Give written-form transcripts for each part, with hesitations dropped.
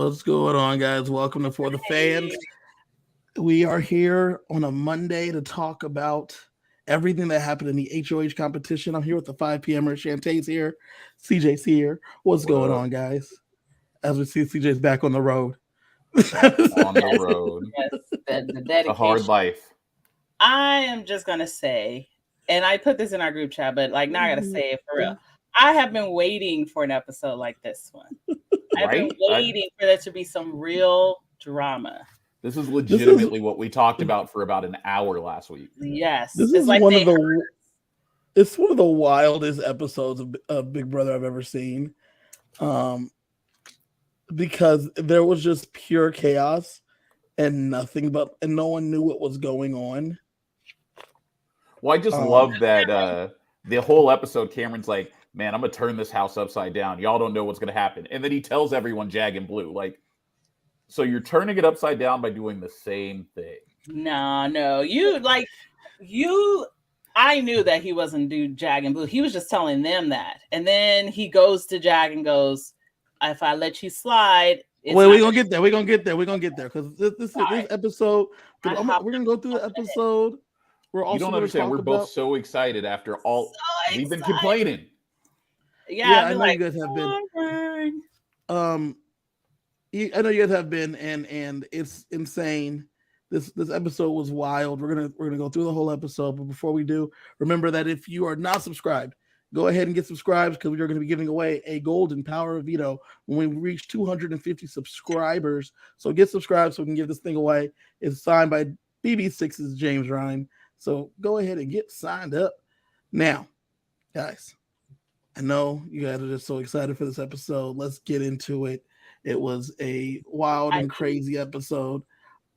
What's going on, guys? Welcome to For the Fans. We are here on a Monday to talk about everything that happened in the HOH competition. I'm here with the 5 p.m.er. Chante's here. CJ's here. What's going on, guys? As we see, CJ's back on the road. On the road. Yes, the dedication. A hard life. I am just going to say, and I put this in our group chat, but like now I got to say it for real. I have been waiting for an episode like this one. I've been waiting for there to be some real drama. This is legitimately what we talked about for about an hour last week. Yes. This is like one of the wildest episodes of Big Brother I've ever seen. Because there was just pure chaos and no one knew what was going on. Well, I just love that the whole episode, Cameron's like, man, I'm going to turn this house upside down. Y'all don't know what's going to happen. And then he tells everyone Jag and Blue. Like, so you're turning it upside down by doing the same thing. No. I knew that he wasn't do Jag and Blue. He was just telling them that. And then he goes to Jag and goes, if I let you slide. Wait, we're going to get there. We're going to get there. Because this episode, we're going to go through the episode. We're also you don't understand. We're both so excited after all. We've been complaining. Yeah, I know you guys have been. I know you guys have been, and it's insane. This episode was wild. We're gonna go through the whole episode, but before we do, remember that if you are not subscribed, go ahead and get subscribed because we are going to be giving away a golden Power of Veto when we reach 250 subscribers. So get subscribed so we can give this thing away. It's signed by BB6's James Ryan. So go ahead and get signed up now, guys. I know you guys are just so excited for this episode. Let's get into it. It was a wild and crazy episode.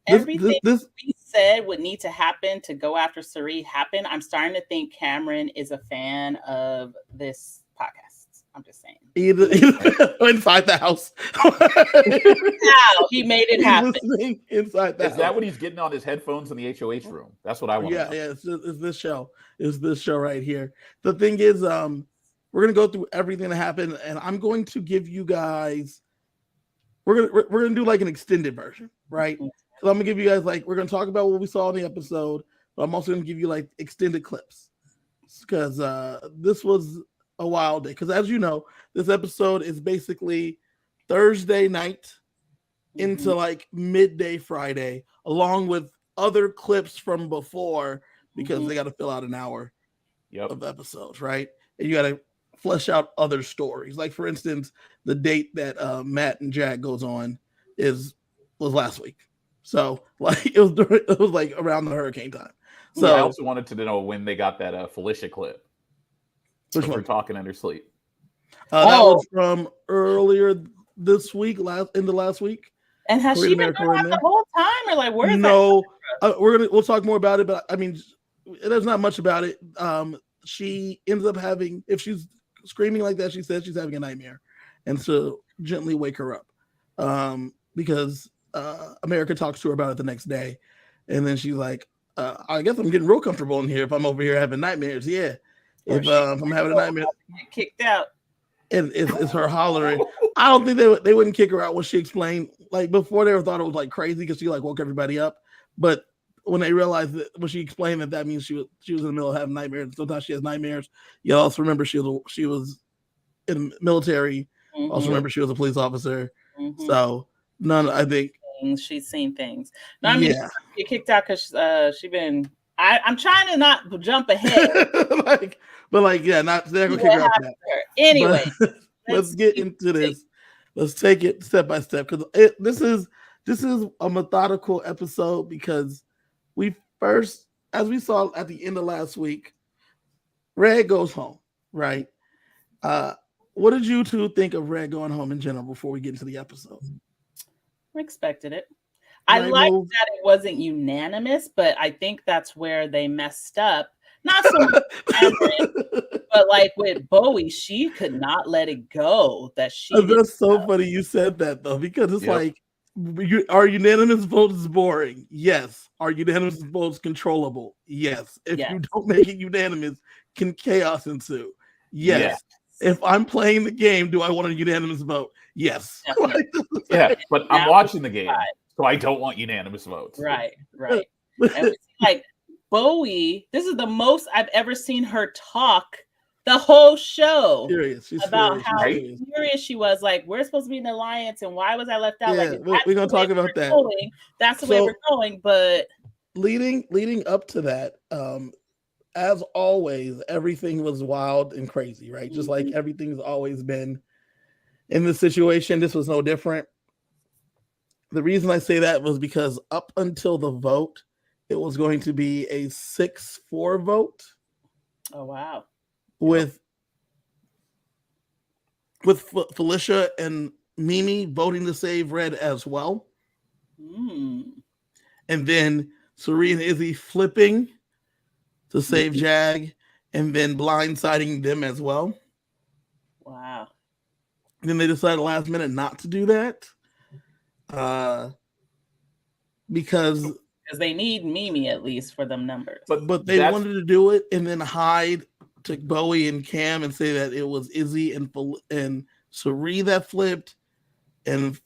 Everything we said would need to happen to go after Sari happened. I'm starting to think Cameron is a fan of this podcast. I'm just saying. Either inside the house. How he made it happen. Inside the house. Is that what he's getting on his headphones in the HOH room? That's what I want to know. Yeah, it's this show. It's this show right here. The thing is, we're gonna go through everything that happened, and I'm going to give you guys. We're gonna do like an extended version, right? So I'm gonna give you guys we're gonna talk about what we saw in the episode, but I'm also gonna give you like extended clips because this was a wild day. Because as you know, this episode is basically Thursday night into like midday Friday, along with other clips from before because they got to fill out an hour of episodes, right? And you got to flesh out other stories. Like for instance, the date that Matt and Jag goes on was last week. So like it was like around the hurricane time. So I also wanted to know when they got that Felicia clip. Which we're talking in her sleep. That was from earlier this week, into last week. And has she been doing that the whole time, or like where is that? We'll talk more about it, but I mean, there's not much about it. She ends up having, if she's screaming like that, she says she's having a nightmare, and so gently wake her up, because America talks to her about it the next day, and then she's like, I guess I'm getting real comfortable in here if I'm over here having nightmares. Yeah. If I'm having a nightmare, kicked out, and it's her hollering. I don't think they wouldn't kick her out when she explained. Like before, they thought it was like crazy because she like woke everybody up. But when they realized that when she explained that means she was in the middle of having nightmares. Sometimes she has nightmares. You also remember she was in the military. Also remember she was a police officer. So I think she's seen things. No, I mean she kicked out because she been. I'm trying to not jump ahead. They're gonna kick her out. Anyway, let's get into this. Let's take it step by step because this is a methodical episode because as we saw at the end of last week, Red goes home, right? What did you two think of Red going home in general before we get into the episode? I expected it. I liked that it wasn't unanimous, but I think that's where they messed up. Not so much Cameron, but like with Bowie, she could not let it go that she. That's so funny you said that though, because it's like, are unanimous votes boring? Yes. Are unanimous votes controllable? Yes. If you don't make it unanimous, can chaos ensue? Yes. If I'm playing the game, do I want a unanimous vote? Yes. Yeah, but I'm watching the game, so I don't want unanimous votes. Right. And we see, like, Bowie, this is the most I've ever seen her talk the whole show. She's about furious. how furious she was. Like, we're supposed to be in the alliance, and why was I left out? Yeah, like, we're gonna talk about that. That's the way we're going. But leading up to that, as always, everything was wild and crazy, right? Just like everything's always been in this situation. This was no different. The reason I say that was because up until the vote, it was going to be a 6-4 vote. Oh wow! With Felicia and Mimi voting to save Red as well. And then Cirie and Izzy flipping to save Jag, and then blindsiding them as well. Wow. And then they decided last minute not to do that. Because they need Mimi at least for them numbers. But they wanted to do it and then hide to Bowie and Cam and say that it was Izzy and Cirie that flipped, and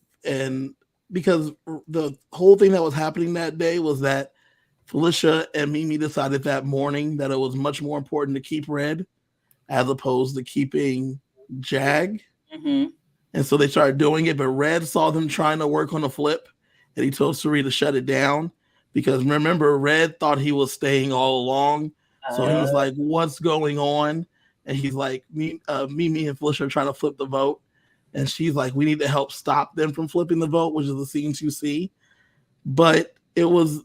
because the whole thing that was happening that day was that Felicia and Mimi decided that morning that it was much more important to keep Red as opposed to keeping Jag. And so they started doing it, but Red saw them trying to work on a flip, and he told Cirie to shut it down because remember, Red thought he was staying all along. So he was like, what's going on? And he's like, Mimi and Felicia are trying to flip the vote. And she's like, we need to help stop them from flipping the vote, which is the scenes you see. But it was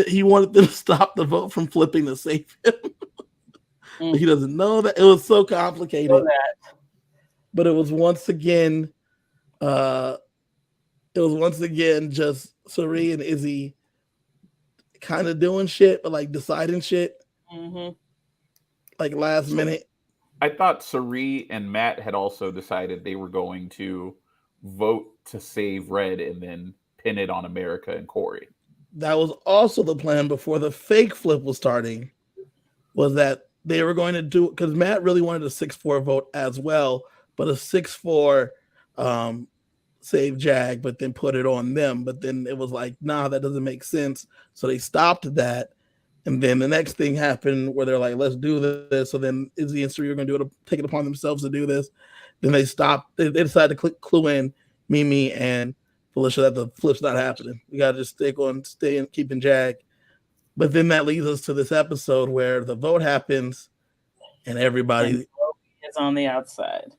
he wanted them to stop the vote from flipping to save him. He doesn't know that. It was so complicated. But it was once again, just Cirie and Izzy kind of doing shit, but like deciding shit. Like last minute. I thought Cirie and Matt had also decided they were going to vote to save Red and then pin it on America and Corey. That was also the plan before the fake flip was starting, was that they were going to do, because Matt really wanted a 6-4 vote as well, but a 6-4 save Jag, but then put it on them. But then it was like, nah, that doesn't make sense. So they stopped that. And then the next thing happened where they're like, let's do this. So then Izzy and Cirie are going to take it upon themselves to do this. Then they stopped. They decided to clue in Mimi and Felicia that the flip's not happening. We got to just stay and keeping Jag. But then that leads us to this episode where the vote happens and everybody is on the outside.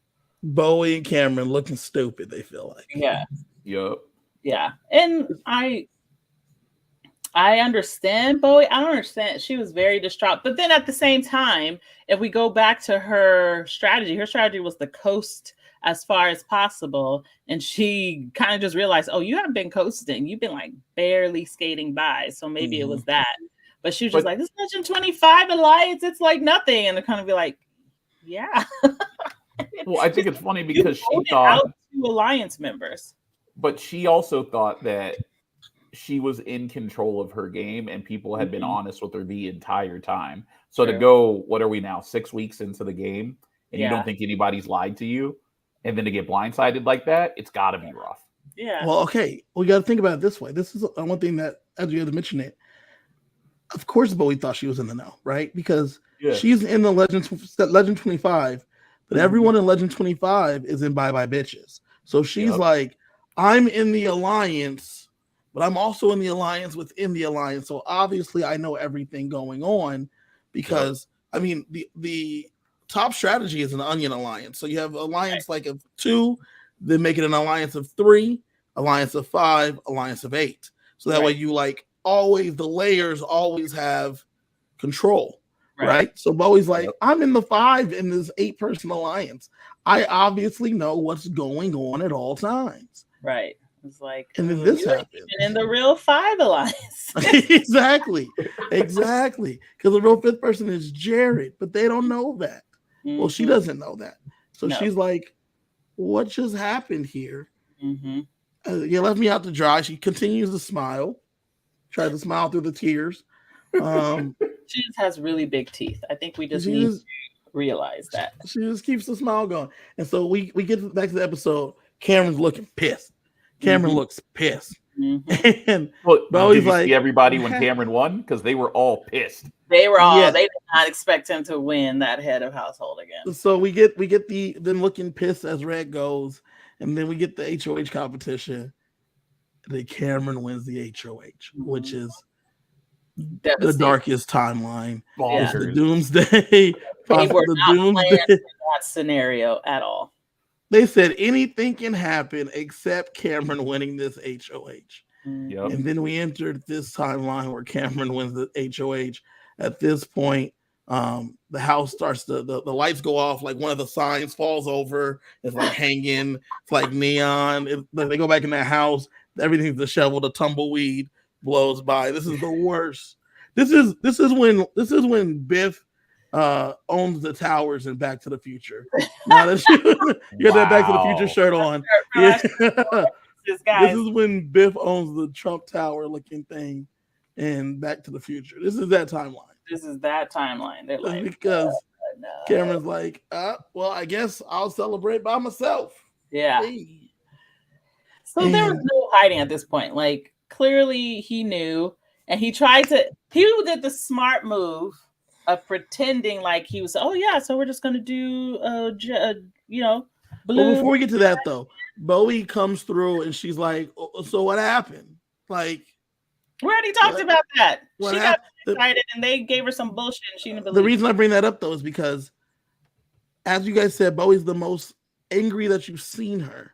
Bowie and Cameron looking stupid, they feel like. Yeah. Yup. Yeah. And I understand Bowie. I don't understand. She was very distraught. But then at the same time, if we go back to her strategy was to coast as far as possible. And she kind of just realized, oh, you haven't been coasting. You've been like barely skating by. So maybe it was that. But she was just like, this Legend 25 Alliance, it's like nothing. And they're kind of be like, yeah. Well, I think it's funny because she thought out 2 Alliance members. But she also thought that she was in control of her game and people had been honest with her the entire time. So to go, what are we now, 6 weeks into the game, and you don't think anybody's lied to you, and then to get blindsided like that, it's got to be rough. Yeah. Well, okay. We got to think about it this way. This is one thing that, as you had to mention it, of course Bowie thought she was in the know, right? Because she's in the Legend 25, but everyone in Legend 25 is in Bye Bye Bitches. So she's like, I'm in the Alliance, but I'm also in the Alliance within the Alliance. So obviously I know everything going on because, I mean, the top strategy is an onion alliance. So you have alliance like of 2, then make it an alliance of 3, alliance of 5, alliance of 8. So that way you like always, the layers always have control. Right. So Bowie's like, I'm in the 5 in this 8-person alliance. I obviously know what's going on at all times. Right. It's like, and then this happens in the real 5 alliance. exactly. Because the real 5th person is Jared, but they don't know that. Well, she doesn't know that. So she's like, what just happened here? You left me out to dry. She continues to smile, tries to smile through the tears. She just has really big teeth. I think we just need realize that. She just keeps the smile going. And so we get back to the episode. Cameron's looking pissed. Cameron looks pissed. And Well, Bowie's did you like, see everybody when Cameron won? Because they were all pissed. They were all they did not expect him to win that head of household again. So we get them looking pissed as Red goes, and then we get the HOH competition. The Cameron wins the HOH, which is the darkest timeline. It's the doomsday. They were not planned for that scenario at all. They said anything can happen except Cameron winning this HOH. Yep. And then we entered this timeline where Cameron wins the HOH. At this point, the house starts the lights go off, like one of the signs falls over. It's like hanging. It's like neon. They go back in that house. Everything's disheveled. The tumbleweed blows by. This is the worst. This is when Biff owns the towers in Back to the Future. Now that you got that Back to the Future shirt on. Yeah. This is when Biff owns the Trump Tower looking thing in Back to the Future. This is that timeline. They're like, because Cameron's like, well, I guess I'll celebrate by myself. Yeah. Hey. So there was no hiding at this point. Like, clearly he knew, and he did the smart move of pretending like he was, so we're just gonna do blue. Well, before we get to that though, Bowie comes through and she's like, so what happened? Like, we already talked about that. She got excited and they gave her some bullshit and she didn't believe. The reason I bring that up though is because, as you guys said, Bowie's the most angry that you've seen her.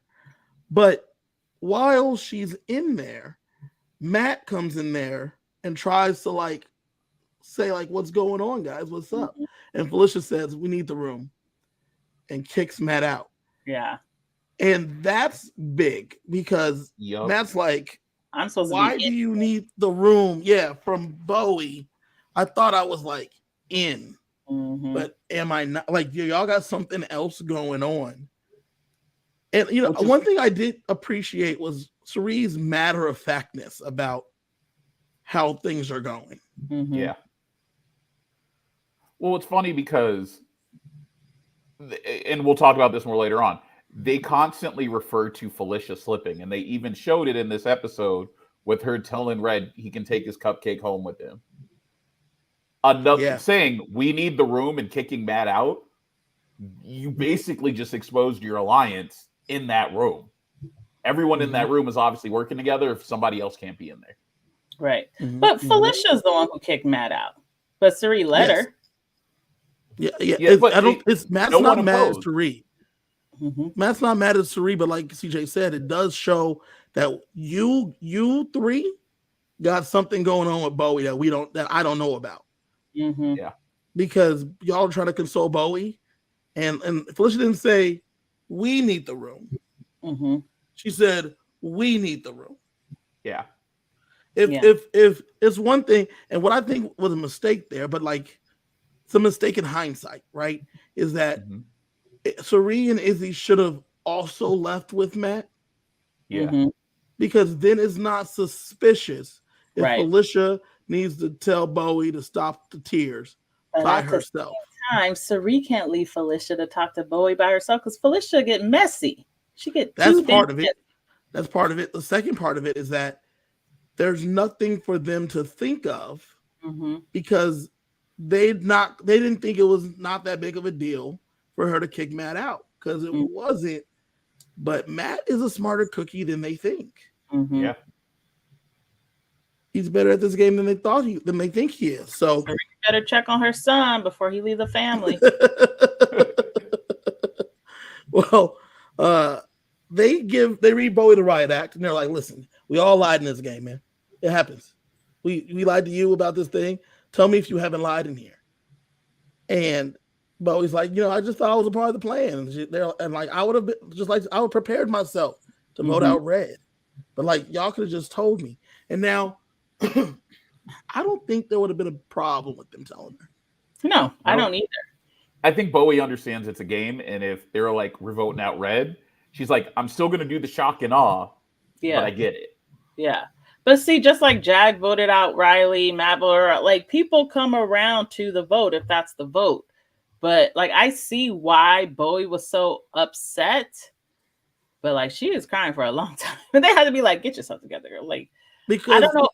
But while she's in there, Matt comes in there and tries to say what's going on, guys? What's up? And Felicia says, we need the room, and kicks Matt out. Yeah. And that's big because Matt's like, I'm supposed why do you need the room? Yeah, from Bowie. I thought I was like in, but am I not? Like, y'all got something else going on. And one thing I did appreciate was Cerie's matter-of-factness about how things are going. Yeah. Well, it's funny because, and we'll talk about this more later on, they constantly refer to Felicia slipping, and they even showed it in this episode with her telling Red he can take his cupcake home with him. Saying we need the room and kicking Matt out, you basically just exposed your alliance in that room. Everyone in that room is obviously working together if somebody else can't be in there. Right. But Felicia's the one who kicked Matt out. But Cerie let her. Yeah. Matt's not mad at Cerie. Matt's not mad at Cerie, but like CJ said, it does show that you three got something going on with Bowie that I don't know about. Yeah. Because y'all are trying to console Bowie, and Felicia didn't say we need the room. She said we need the room. Yeah. If it's one thing, and what I think was a mistake there, but like it's a mistake in hindsight, right? Is that Cerie and Izzy should have also left with Matt. Yeah. Because then it's not suspicious if Felicia needs to tell Bowie to stop the tears by herself. Time, Cerie can't leave Felicia to talk to Bowie by herself because Felicia get messy. That's part of it. That's part of it. The second part of it is that there's nothing for them to think of because they didn't think it was not that big of a deal for her to kick Matt out because it wasn't. But Matt is a smarter cookie than they think. Yeah. He's better at this game than they think he is. So you better check on her son before he leaves the family. Well, they read Bowie the riot act, and they're like, "Listen, we all lied in this game, man. It happens. We lied to you about this thing. Tell me if you haven't lied in here." And Bowie's like, I just thought I was a part of the plan. And like, I would have prepared myself to vote out Red, but like, y'all could have just told me. And now, I don't think there would have been a problem with them telling her. No, I don't either. I think Bowie understands it's a game, and if they're like, we're voting out Red, she's like, I'm still going to do the shock and awe, but I get it. Yeah. But see, just like Jag voted out Riley, Matt voted out, like people come around to the vote if that's the vote. But like, I see why Bowie was so upset. But like, she was crying for a long time. But they had to be like, get yourself together. Like, because I don't know.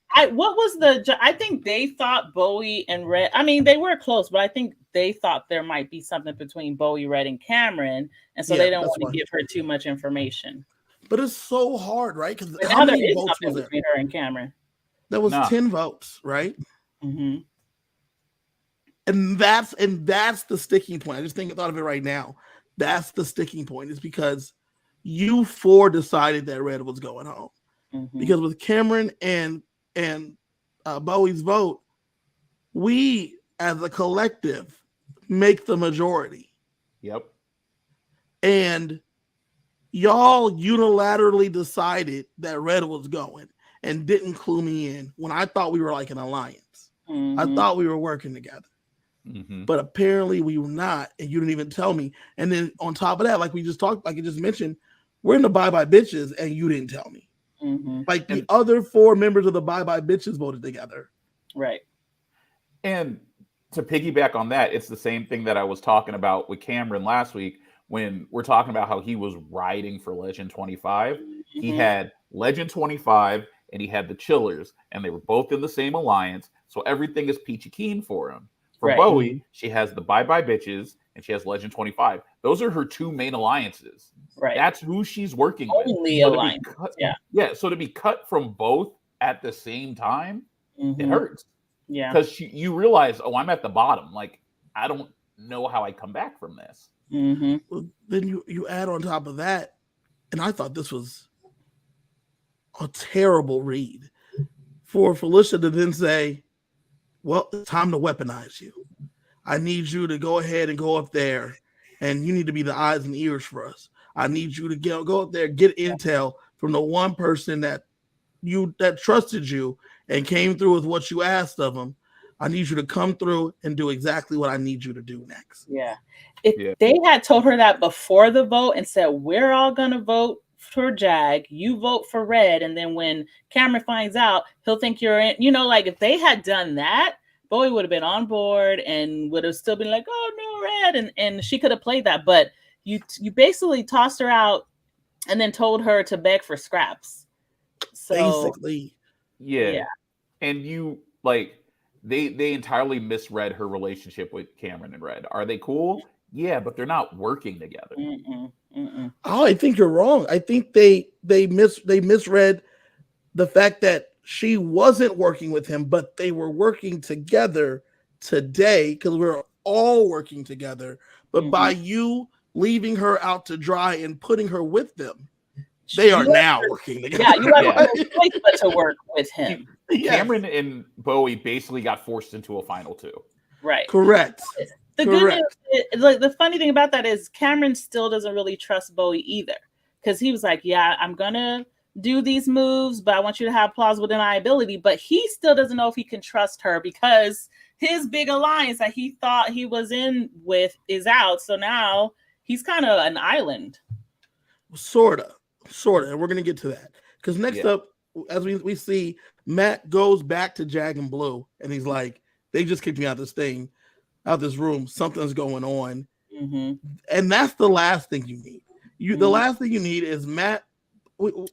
I think they thought Bowie and Red. I mean, they were close, but I think they thought there might be something between Bowie, Red, and Cameron, and so they don't want to give her too much information. But it's so hard, right? Because how many votes was there between her and Cameron? There was 10 votes, right? Mm-hmm. And that's the sticking point. I just thought of it right now. That's the sticking point, is because you four decided that Red was going home. Mm-hmm. Because with Cameron and Bowie's vote, we as a collective make the majority. Yep. And y'all unilaterally decided that Red was going and didn't clue me in when I thought we were like an alliance. Mm-hmm. I thought we were working together. Mm-hmm. But apparently we were not, and you didn't even tell me. And then on top of that, like we just talked, like you just mentioned, we're in the Bye Bye Bitches, and you didn't tell me. Mm-hmm. Like the other 4 members of the Bye Bye Bitches voted together. Right. And to piggyback on that, it's the same thing that I was talking about with Cameron last week when we're talking about how he was riding for Legend 25. Mm-hmm. He had Legend 25 and he had the Chillers, and they were both in the same alliance. So everything is peachy keen for him. For Bowie, she has the Bye Bye Bitches and she has Legend 25. Those are her 2 main alliances. Right. That's who she's working with. Only alliance. Yeah. So to be cut from both at the same time, it hurts. Yeah. Because you realize, oh, I'm at the bottom. Like, I don't know how I come back from this. Mm-hmm. Well, then you add on top of that, and I thought this was a terrible read for Felicia to then say, well, it's time to weaponize you. I need you to go ahead and go up there, and you need to be the eyes and ears for us. I need you to go up there, get intel from the one person that trusted you and came through with what you asked of them. I need you to come through and do exactly what I need you to do next. Yeah. If they had told her that before the vote and said, we're all going to vote for Jag, you vote for Red, and then when Cameron finds out, he'll think you're in, like if they had done that, Bowie would have been on board and would have still been like, oh no, Red, and she could have played that. But you basically tossed her out and then told her to beg for scraps. So basically. Yeah. And you they entirely misread her relationship with Cameron and Red. Are they cool? Yeah, but they're not working together. Oh, I think you're wrong. I think they misread the fact that she wasn't working with him, but they were working together today because we're all working together. But by you leaving her out to dry and putting her with them, they are now working together. Yeah, you have no choice but to work with him. Cameron and Bowie basically got forced into a final 2. Right. Correct. The good news is, like, the funny thing about that is Cameron still doesn't really trust Bowie either, because he was like, yeah, I'm gonna do these moves, but I want you to have plausible deniability. But he still doesn't know if he can trust her because his big alliance that he thought he was in with is out. So now he's kind of an island. Sort of. And we're going to get to that. Because next up, as we see, Matt goes back to Jag and Blue, and he's like, they just kicked me out of this room. Something's going on. Mm-hmm. And that's the last thing you need. The last thing you need is Matt.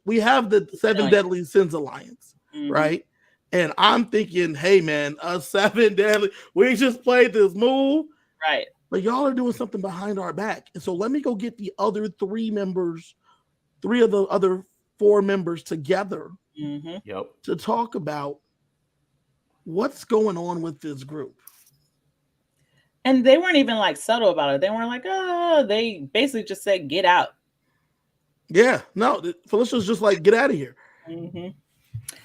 We have the 7 Deadly Sins Alliance, right? And I'm thinking, hey, man, us 7 Deadly, we just played this move. Right. But y'all are doing something behind our back. And so let me go get the other 3 of the other 4 members together to talk about what's going on with this group. And they weren't even like subtle about it. They weren't like, oh, they basically just said, get out. Yeah, no, Felicia's just like, get out of here. Mm-hmm.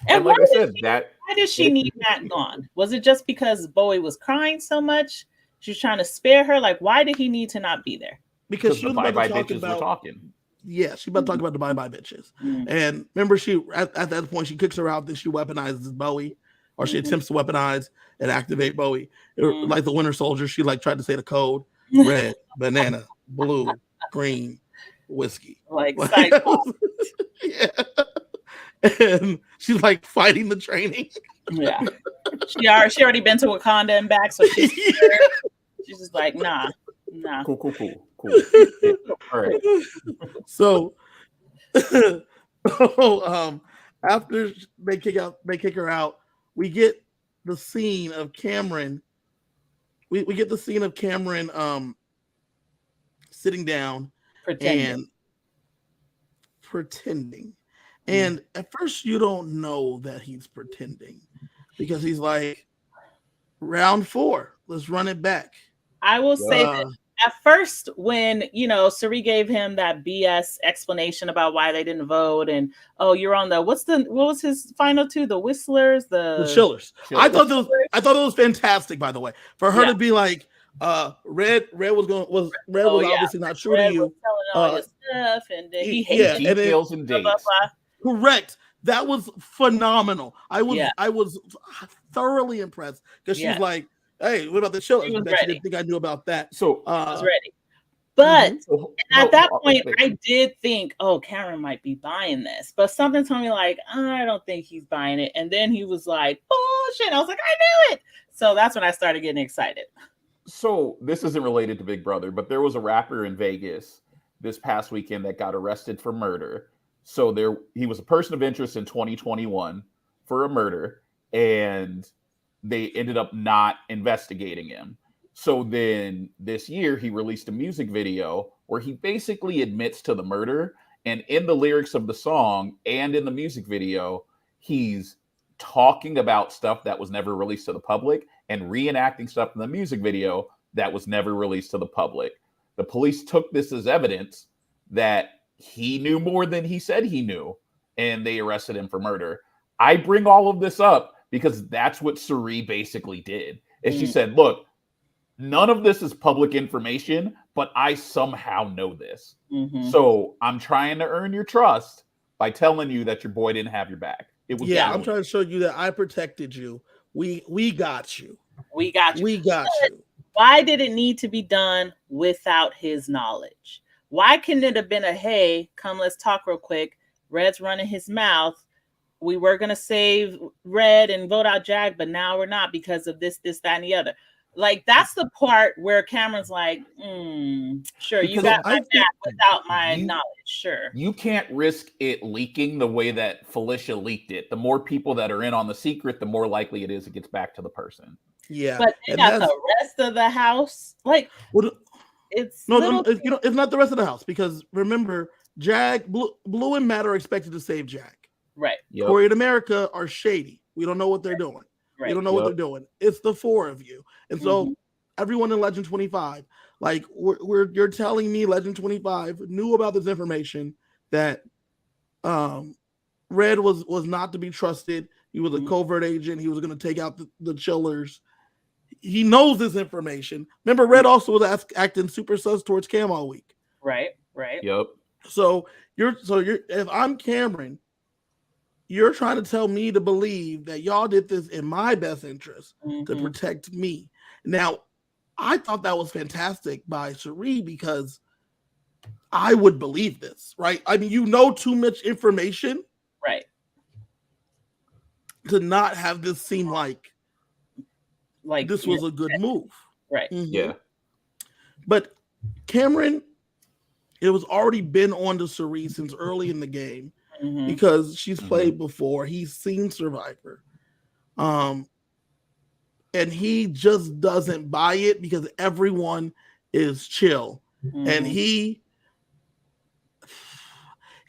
And like I said, why did she need Matt gone? Was it just because Bowie was crying so much? She was trying to spare her? Like, why did he need to not be there? Because she the was Bye about Bye to talk Bitches were talking. Yeah, she about to talk about the Bye Bye Bitches. And remember, she at that point, she kicks her out, then she weaponizes Bowie, or she attempts to weaponize and activate Bowie. Like the Winter Soldier, she like tried to say the code: red, banana, blue, green, whiskey. Like yeah. And she's like fighting the training. Yeah. She already been to Wakanda and back, so she's just like, nah. No. Cool. Yeah. All right. So, after they kick her out, we get the scene of Cameron. We get the scene of Cameron sitting down and pretending. And at first you don't know that he's pretending because he's like, round 4, let's run it back. I will say that at first, when Suri gave him that BS explanation about why they didn't vote, and you're on the what was his final two? The Whistlers, the Chillers. I thought it was fantastic, by the way, for her to be like, Red was obviously not true to you. Was telling all your stuff, and he hated details and dates. Blah, blah, blah. Correct. That was phenomenal. I was thoroughly impressed because she's like, hey, what about the Chillers? I bet you didn't think I knew about that. So I was ready. But at that point, I did think, Cameron might be buying this. But something told me, like, I don't think he's buying it. And then he was like, bullshit. I was like, I knew it. So that's when I started getting excited. So this isn't related to Big Brother, but there was a rapper in Vegas this past weekend that got arrested for murder. So he was a person of interest in 2021 for a murder, and they ended up not investigating him. So then this year he released a music video where he basically admits to the murder. And in the lyrics of the song and in the music video, he's talking about stuff that was never released to the public and reenacting stuff in the music video that was never released to the public. The police took this as evidence that he knew more than he said he knew, and they arrested him for murder. I bring all of this up because that's what Suri basically did. And she said, look, none of this is public information, but I somehow know this. So I'm trying to earn your trust by telling you that your boy didn't have your back. It was I'm trying to show you that I protected you. We got you. We got you. We got you. Why did it need to be done without his knowledge? Why couldn't it have been hey, come, let's talk real quick. Red's running his mouth. We were going to save Red and vote out Jag, but now we're not because of this, that, and the other. Like, that's the part where Cameron's like, sure, because you got my back without my knowledge, sure. You can't risk it leaking the way that Felicia leaked it. The more people that are in on the secret, the more likely it is it gets back to the person. Yeah. But they got the rest of the house. Like, it's not the rest of the house, because remember, Jag, Blue and Matt are expected to save Jag. Right. Corey and America are shady. We don't know what they're doing. Right. We don't know what they're doing. It's the 4 of you. And so everyone in Legend 25, like you're telling me Legend 25 knew about this information that Red was not to be trusted. He was a covert agent. He was going to take out the Chillers. He knows this information. Remember, Red also was acting super sus towards Cam all week. Right. Yep. So you're if I'm Cameron, you're trying to tell me to believe that y'all did this in my best interest to protect me. Now, I thought that was fantastic by Suri because I would believe this, right? I mean, too much information, right, to not have this seem like this was a good move, right? Yeah, but Cameron, it was already been on to Suri since early in the game. Because she's played before, he's seen Survivor, and he just doesn't buy it because everyone is chill, and he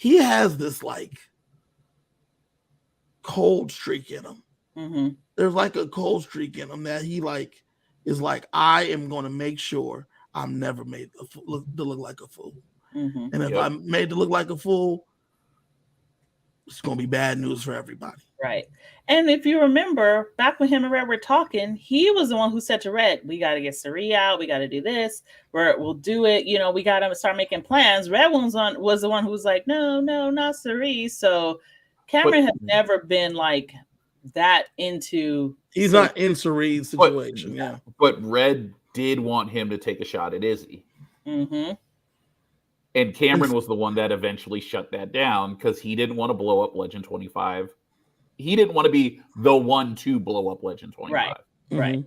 has this like cold streak in him. There's like a cold streak in him that he like is like, I am going to make sure I'm never made to look like a fool, and if I'm made to look like a fool, it's going to be bad news for everybody. Right. And if you remember, back when him and Red were talking, he was the one who said to Red, we got to get Suri out. We got to do this. We'll do it. We got to start making plans. Red was the one who was like, no, not Suri. So Cameron has never been like that into. He's not in Suri's situation. But Red did want him to take a shot at Izzy. And Cameron was the one that eventually shut that down because he didn't want to blow up Legend 25. He didn't want to be the one to blow up Legend 25. Right.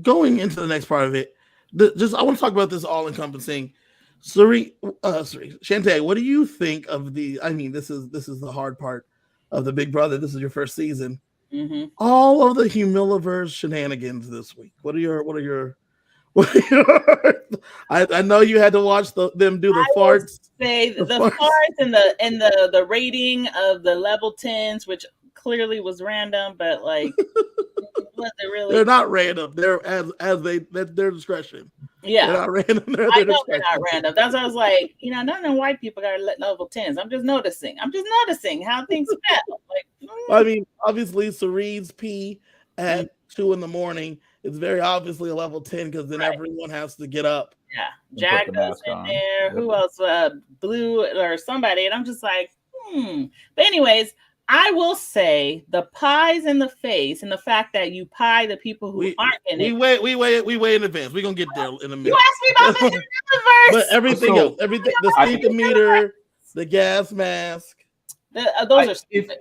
going into the next part of it, I want to talk about this all-encompassing. Suri, Chante, what do you think of the? I mean, this is the hard part of the Big Brother. This is your first season. Mm-hmm. All of the Humiliverse shenanigans this week. What are your I know you had to watch them do the farts. Say the farts and the rating of the level 10s, which clearly was random, but like was it really? They're not random. They're that's their discretion. Yeah, they're not random. They're I know they're not random. That's why I was like, none of them white people got level 10s. I'm just noticing how things felt. Like, I mean, obviously, Cerise's pee at 2 a.m. is very obviously a level 10 because then everyone has to get up. Yeah, Jack goes in there. Yep. Who else? Blue or somebody, and I'm just like, But anyways, I will say the pies in the face and the fact that you pie the people who aren't in it. We wait in advance. We're gonna get there in a minute. You asked me about the universe. But everything else, the stinkometer, the gas mask. Those are stupid.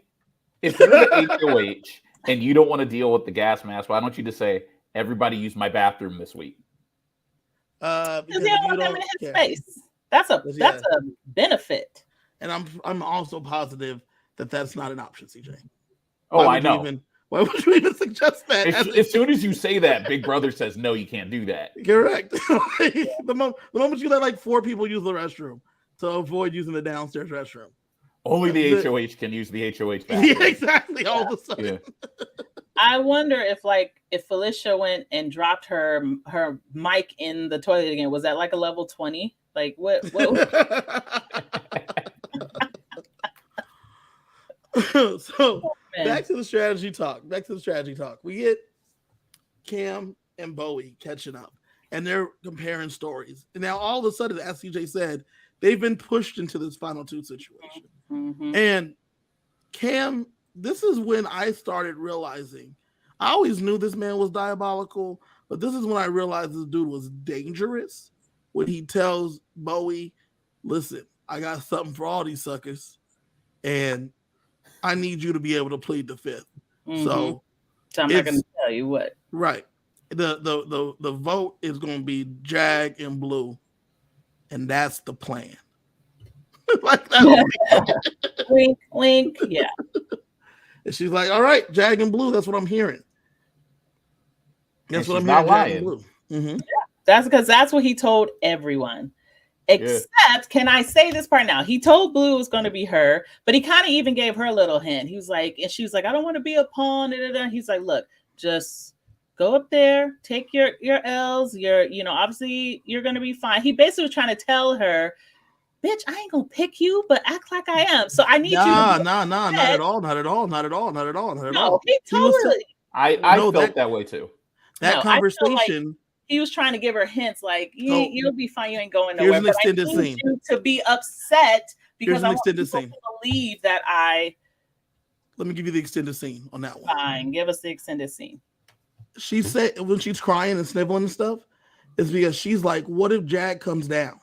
If you're the HOH and you don't want to deal with the gas mask, why don't you just say everybody use my bathroom this week? Because you don't want them in his face. That's a benefit. And I'm also positive that that's not an option, CJ. I know. Why would you even suggest that? As soon as you say that, Big Brother says, no, you can't do that. Correct. The moment you let like 4 people use the restroom to avoid using the downstairs restroom. Only the HOH can use the HOH bathroom. Yeah, exactly. All of a sudden. Yeah. I wonder if Felicia went and dropped her mic in the toilet again, was that like a level 20? Like what? So back to the strategy talk. We get Cam and Bowie catching up, and they're comparing stories. And now all of a sudden, as CJ said, they've been pushed into this final 2 situation. Mm-hmm. And Cam, this is when I started realizing, I always knew this man was diabolical, but this is when I realized this dude was dangerous. When he tells Bowie, listen, I got something for all these suckers, and I need you to be able to plead the 5th. Mm-hmm. So I'm not going to tell you what. Right. The vote is going to be Jag and Blue, and that's the plan. Like that. Wink, wink. Yeah. And she's like, all right, Jag and Blue, that's what I'm hearing. That's what I'm hearing. Jag and Blue. Mm-hmm. Yeah. That's because that's what he told everyone. Except, can I say this part now? He told Blue it was going to be her, but he kind of even gave her a little hint. He was like, and she was like, I don't want to be a pawn. He's like, look, just go up there, take your L's. Obviously you're going to be fine. He basically was trying to tell her, bitch, I ain't going to pick you, but act like I am. So I need you. Nah, not at all. No, he totally. I felt that way too. That conversation. He was trying to give her hints like, you'll be fine. You ain't going nowhere. Here's an extended scene. You to be upset because I want people to believe that I. Let me give you the extended scene on that one. Fine, give us the extended scene. She said when she's crying and sniveling and stuff, is because she's like, what if Jag comes down?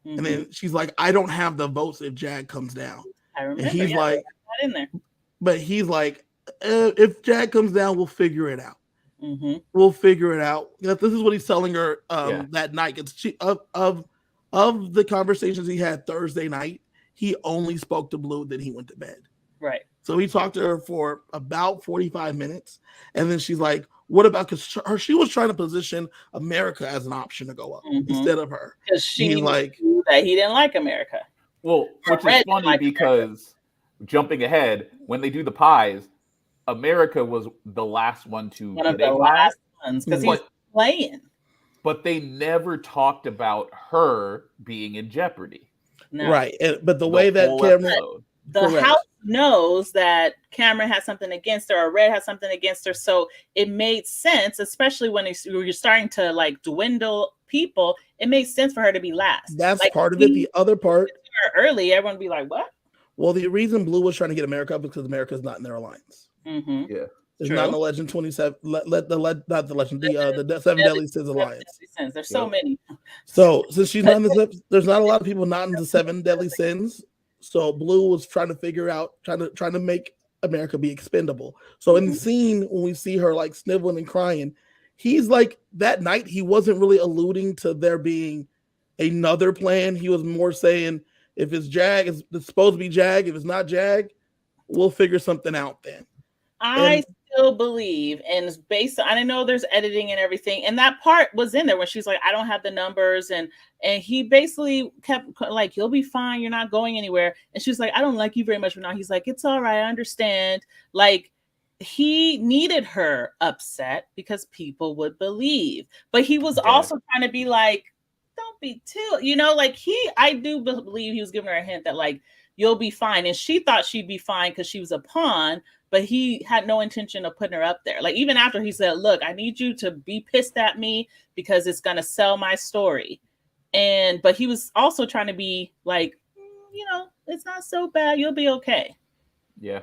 Mm-hmm. And then she's like, I don't have the votes if Jag comes down. I remember. And he's like, not in there. But he's like, if Jag comes down, we'll figure it out. Mm-hmm. We'll figure it out. This is what he's telling her that night. It's of the conversations he had Thursday night. He only spoke to Blue, then he went to bed. Right. So he talked to her for about 45 minutes, and then she's like, "What about?" Because she was trying to position America as an option to go up instead of her. Because she like that he didn't like America. Well, which is funny because jumping ahead, when they do the pies, America was the last one to one of the last ones because he's playing. But they never talked about her being in jeopardy. No. Right. But the way that Cameron, the house knows that Cameron has something against her or Red has something against her. So it made sense, especially when you're starting to like dwindle people, it made sense for her to be last. That's like, part of it. The other part early, everyone would be like, what? Well, the reason Blue was trying to get America up because America is not in their alliance. Mm-hmm. Yeah. There's not in the Legend 27. Not the Legend. The Seven Deadly Sins Alliance. There's so many. So since she's not in this, there's not a lot of people not in the Seven Deadly Sins. So Blue was trying to figure out, trying to make America be expendable. So in the scene when we see her like sniveling and crying, he's like that night he wasn't really alluding to there being another plan. He was more saying if it's Jag, it's supposed to be Jag. If it's not Jag, we'll figure something out then. I still believe, and it's based on, I know there's editing and everything, and that part was in there when she's like, I don't have the numbers, and he basically kept like, you'll be fine, you're not going anywhere. And she's like, I don't like you very much right now. He's like, it's all right, I understand. Like, he needed her upset because people would believe, but he was also trying to be like, don't be too, like I do believe he was giving her a hint that like, you'll be fine. And she thought she'd be fine because she was a pawn, but he had no intention of putting her up there. Like, even after he said, look, I need you to be pissed at me because it's going to sell my story. But he was also trying to be like, it's not so bad. You'll be okay. Yeah.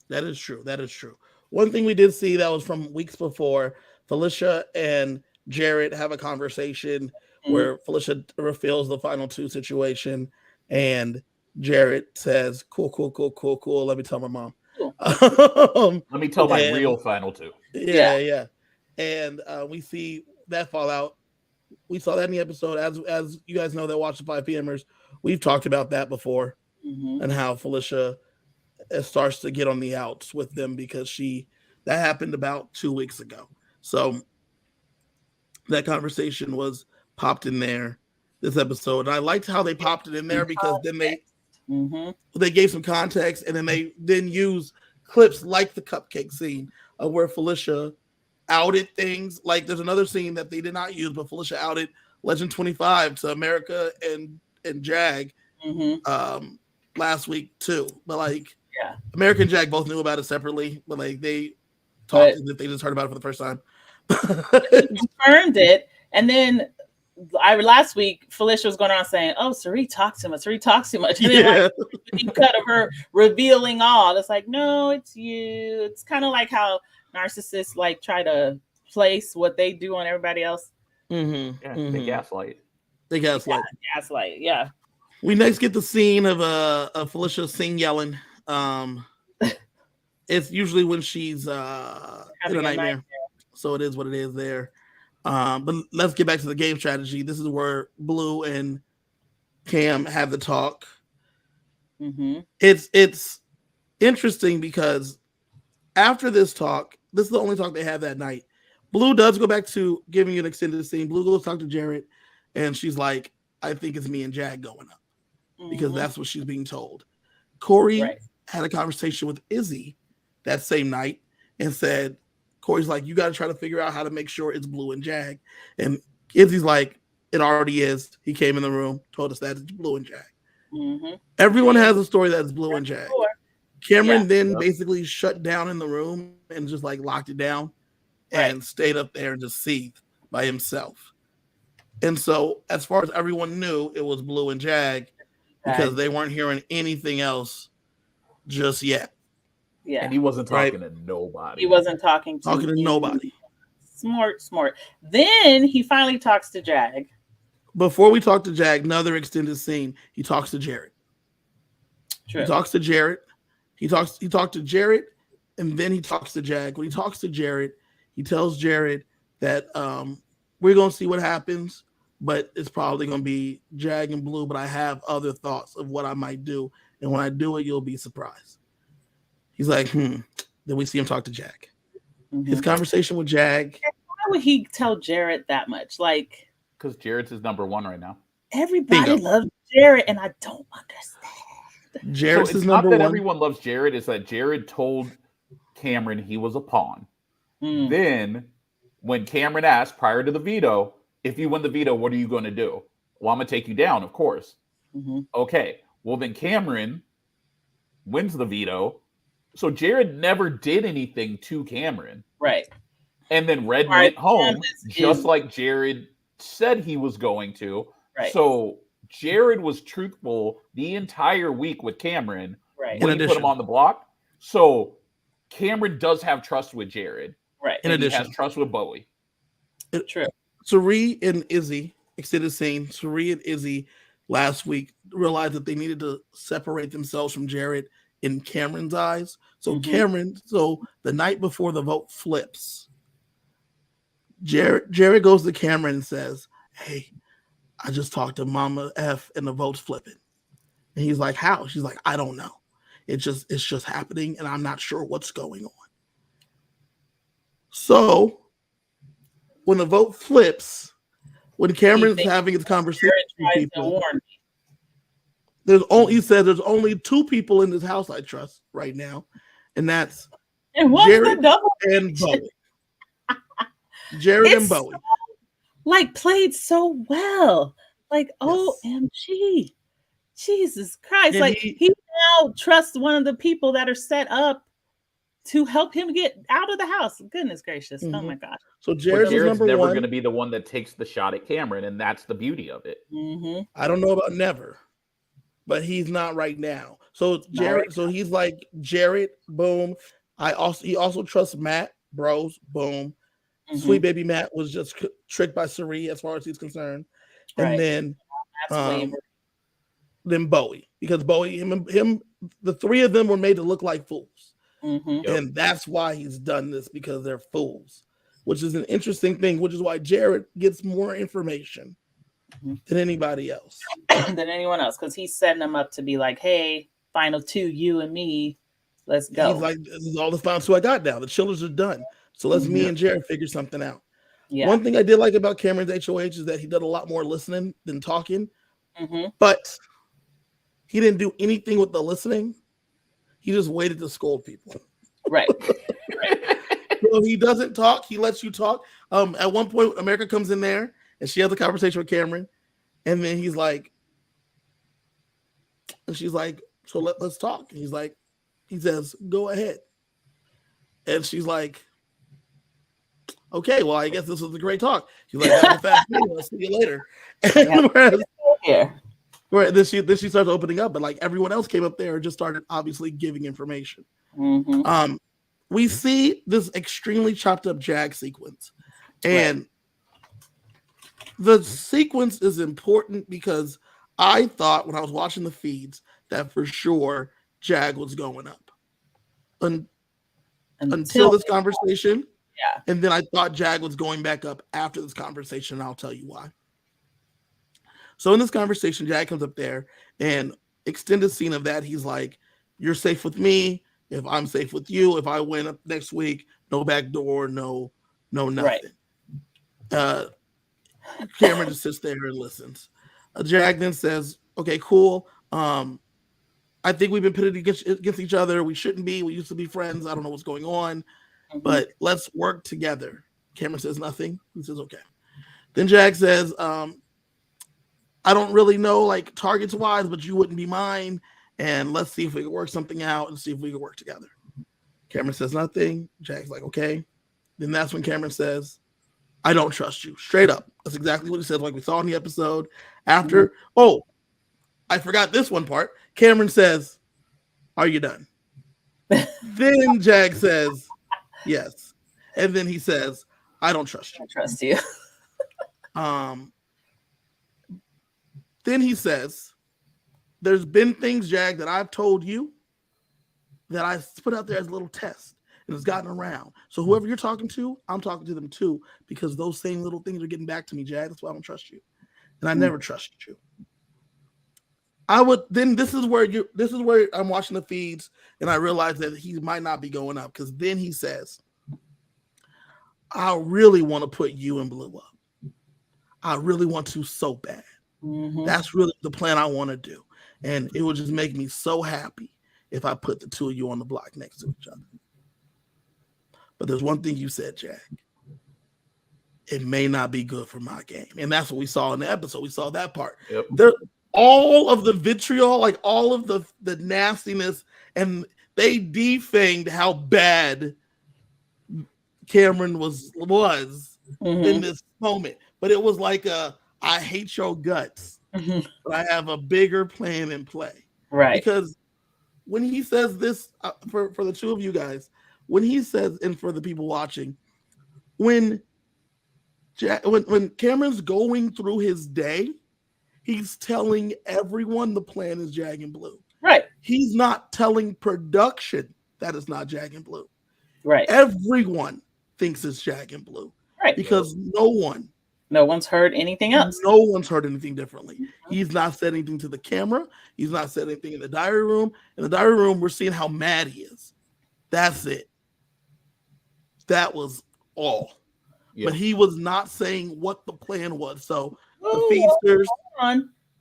That is true. That is true. One thing we did see that was from weeks before, Felicia and Jarrett have a conversation where Felicia reveals the final two situation, and Jarrett says, cool. Let me tell my mom. Let me tell my real final two. Yeah. And we see that fallout. We saw that in the episode. As you guys know that watch the 5 PMers, we've talked about that before, and how Felicia starts to get on the outs with them because that happened about 2 weeks ago. So that conversation was popped in there this episode. And I liked how they popped it in there because then they gave some context, and then they use clips like the cupcake scene of where Felicia outed things. Like there's another scene that they did not use, but Felicia outed Legend 25 to America and Jag last week too. But like America and Jag both knew about it separately, but like they talked as if they just heard about it for the first time. Confirmed it, and then last week Felicia was going on saying, "Oh, Cirie talks too much. Cirie talks too much." And then you cut of her revealing all. It's like, no, it's you. It's kind of like how narcissists like try to place what they do on everybody else. They gaslight. Gaslight. Yeah. We next get the scene of Felicia yelling. It's usually when she's in a nightmare. So it is what it is there. But let's get back to the game strategy. This is where Blue and Cam have the talk. It's interesting because after this talk, this is the only talk they have that night. Blue does go back to giving you an extended scene. Blue goes talk to Jarrett, and she's like, I think it's me and Jag going up. Because that's what she's being told. Corey had a conversation with Izzy that same night and said, Corey's like, you got to try to figure out how to make sure it's Blue and Jag. And Izzy's like, it already is. He came in the room, told us that it's Blue and Jag. Everyone has a story that's Blue and Jag. Cameron then basically shut down in the room and just like locked it down and stayed up there and just seethed by himself. And so as far as everyone knew, it was Blue and Jag because they weren't hearing anything else just yet. Yeah. And he wasn't talking to nobody. He wasn't talking to nobody. Smart. Then he finally talks to Jag. Before we talk to Jag, another extended scene, he talks to Jarrett. True. He talks to Jarrett. He talked to Jarrett, and then he talks to Jag. When he talks to Jarrett, he tells Jarrett that we're going to see what happens, but it's probably going to be Jag and Blue, but I have other thoughts of what I might do. And when I do it, you'll be surprised. He's like, Then we see him talk to Jag. His conversation with Jag. Why would he tell Jarrett that much? Like, because Jarrett's his number one right now. Everybody loves Jarrett, and I don't understand. Jarrett's his number one. It's not that one. everyone loves Jarrett. It's that Jarrett told Cameron he was a pawn. Then, when Cameron asked prior to the veto, if you win the veto, what are you going to do? Well, I'm going to take you down, of course. Okay. Well, then Cameron wins the veto. So Jared never did anything to Cameron. Right. And then Red went home just like Jared said he was going to. Right. So Jared was truthful the entire week with Cameron when he put him on the block. So Cameron does have trust with Jared. Right. And he has trust with Bowie. True. Cirie and Izzy, extended scene, Cirie and Izzy last week realized that they needed to separate themselves from Jared in Cameron's eyes. So Cameron, the night before the vote flips, Jared goes to Cameron and says, "Hey, I just talked to Mama F and the vote's flipping." And he's like, "How?" She's like, "I don't know. It's just happening, and I'm not sure what's going on." So when the vote flips, when Cameron's having his conversation with people, he said there's only two people in this house I trust right now, and that's Jared and Bowie. Jared and Bowie. Like played so well. Like, OMG. Jesus Christ. And like he now trusts one of the people that are set up to help him get out of the house. Goodness gracious. Oh my gosh. So Jared's never going to be the one that takes the shot at Cameron, and that's the beauty of it. I don't know about never, but he's not right now. So Jared, so he's like Jared, boom. He also trusts Matt, bros, boom. Sweet baby Matt was just tricked by Sari as far as he's concerned, and then Bowie, because Bowie, him, the three of them were made to look like fools, and that's why he's done this, because they're fools, which is an interesting thing. Which is why Jared gets more information than anybody else, than anyone else, because he's setting them up to be like, "Hey, final two, you and me, let's go." He's like, "This is all the final two I got now. The chillers are done. So let's me and Jared figure something out." Yeah. One thing I did like about Cameron's HOH is that he did a lot more listening than talking, but he didn't do anything with the listening. He just waited to scold people. Right. So he doesn't talk. He lets you talk. At one point, America comes in there and she has a conversation with Cameron, and then he's like, and she's like, "So let's talk." And he says, "Go ahead." And she's like, "Okay, well, I guess this was a great talk." She's like, "Have a fast meeting. I'll see you later." Whereas then she starts opening up, but like everyone else came up there and just started obviously giving information. We see this extremely chopped up Jag sequence, and the sequence is important because I thought when I was watching the feeds that for sure Jag was going up until this conversation. Yeah. And then I thought Jag was going back up after this conversation, and I'll tell you why. So in this conversation, Jag comes up there, and extended scene of that, he's like, "You're safe with me if I'm safe with you. If I win up next week, no back door, no nothing." Cameron just sits there and listens. Jag then says, "Okay, cool. I think we've been pitted against each other. We shouldn't be. We used to be friends. I don't know what's going on. But let's work together." Cameron says nothing. He says, "Okay." Then Jag says, "I don't really know like targets wise, but you wouldn't be mine. And let's see if we can work something out and see if we can work together." Cameron says nothing. Jag's like, "Okay." Then that's when Cameron says, "I don't trust you." Straight up. That's exactly what he said, like we saw in the episode. After, oh, I forgot this one part. Cameron says, "Are you done?" Then Jag says, "Yes." And then he says, "I don't trust you." I trust you. Then he says, "There's been things, Jag, that I've told you that I put out there as a little test, and it's gotten around. So whoever you're talking to, I'm talking to them too, because those same little things are getting back to me, Jag. That's why I don't trust you. And I never trusted you." This is where I'm watching the feeds, and I realize that he might not be going up, because then he says, "I really want to put you and Blue up. I really want to so bad. That's really the plan I want to do. And it would just make me so happy if I put the two of you on the block next to each other. But there's one thing you said, Jag. It may not be good for my game." And that's what we saw in the episode. We saw that part. Yep. All of the vitriol, like all of the nastiness, and they defanged how bad Cameron was in this moment. But it was like I hate your guts, but I have a bigger plan in play. Right. Because when he says this, for the two of you guys, when he says, and for the people watching, when Cameron's going through his day, he's telling everyone the plan is Jag and Blue. Right. He's not telling production that it's not Jag and Blue. Right. Everyone thinks it's Jag and Blue. Right. Because no one's heard anything else. No one's heard anything differently. He's not said anything to the camera. He's not said anything in the diary room. In the diary room, we're seeing how mad he is. That's it. That was all. Yeah. But he was not saying what the plan was. So the feasters.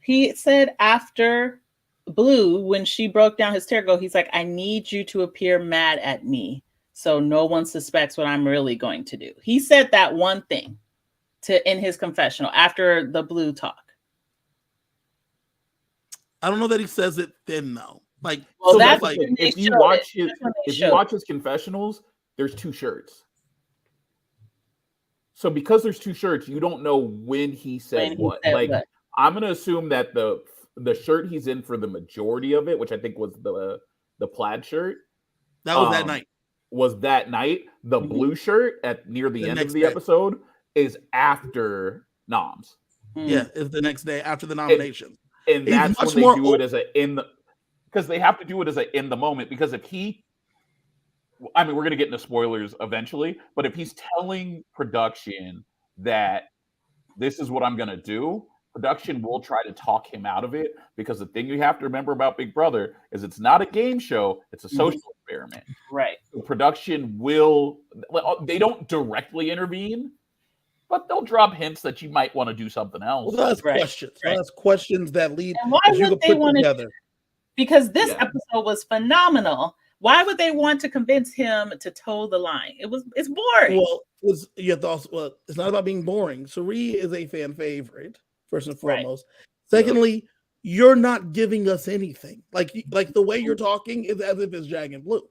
He said after Blue, when she broke down his tarot, he's like, I need you to appear mad at me so no one suspects what I'm really going to do. He said that one thing in his confessional after the Blue talk. I don't know that he says it then though. Like, well, so that's like if you watch his confessionals, there's 2 shirts. So because there's 2 shirts, you don't know when he said what. I'm gonna assume that the shirt he's in for the majority of it, which I think was the plaid shirt, that was that night. Was that night. The blue shirt at near the end of the episode is after noms. Yeah, it's the next day after the nomination. And that's when they do it as because they have to do it as in the moment. Because if we're going to get into spoilers eventually, but if he's telling production that this is what I'm going to do, production will try to talk him out of it. Because the thing you have to remember about Big Brother is it's not a game show, it's a social experiment. Right. So production they don't directly intervene, but they'll drop hints that you might want to do something else. Well, that's questions. Right. That's questions that lead. And why would they want to? Because this episode was phenomenal. Why would they want to convince him to toe the line? It's boring. Well, it's not about being boring. Suri is a fan favorite, first and foremost. Right. Secondly, you're not giving us anything. Like the way you're talking is as if it's Jag and Blue.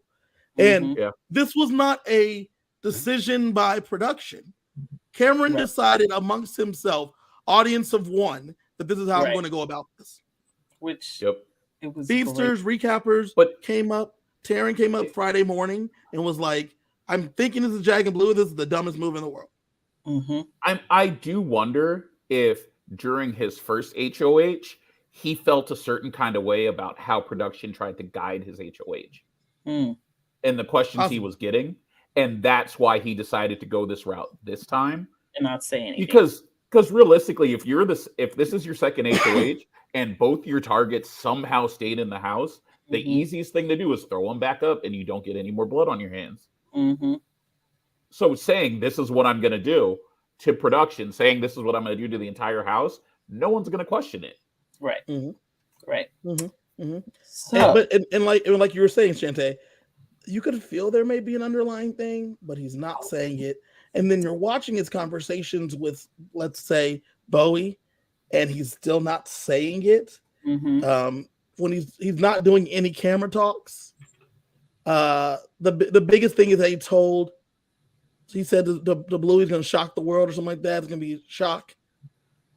And this was not a decision by production. Cameron decided amongst himself, audience of one, that this is how I'm going to go about this. Which it was Feasters, recappers, came up. Taryn came up Friday morning and was like, I'm thinking this is Jag and Blue. This is the dumbest move in the world. I do wonder if during his first HOH, he felt a certain kind of way about how production tried to guide his HOH and the questions he was getting. And that's why he decided to go this route this time. And not say anything. Because realistically, if this is your second HOH and both your targets somehow stayed in the house, the easiest thing to do is throw them back up and you don't get any more blood on your hands. So saying this is what I'm going to do to production, saying this is what I'm going to do to the entire house, no one's going to question it. Right. Right. So, and like you were saying, Chante, you could feel there may be an underlying thing, but he's not saying it. And then you're watching his conversations with, let's say, Bowie, and he's still not saying it. When he's not doing any camera talks. The biggest thing is that he said the Blue is going to shock the world or something like that. It's going to be a shock.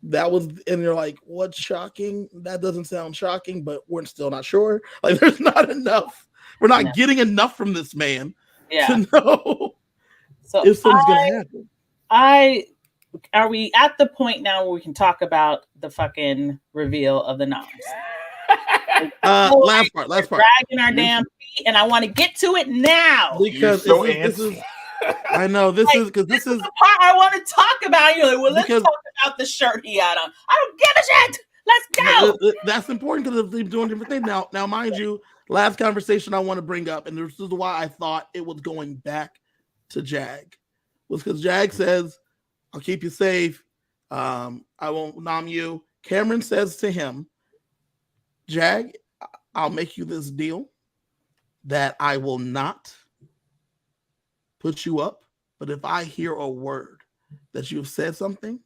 And you're like, what's shocking? That doesn't sound shocking, but we're still not sure. Like, there's not enough. We're not getting enough from this man to know if something's going to happen. Are we at the point now where we can talk about the fucking reveal of the noms? Last part. Dragging our damn feet, and I want to get to it now. Because this is I know this is because this is the part I want to talk about. You're like, well, let's talk about the shirt he had on. I don't give a shit. Let's go. That's important because they're doing different things now. Now, mind you, last conversation I want to bring up, and this is why I thought it was going back to Jag, was because Jag says, "I'll keep you safe. I won't nom you." Cameron says to him, Jag, I'll make you this deal that I will not put you up, but if I hear a word that you've said something,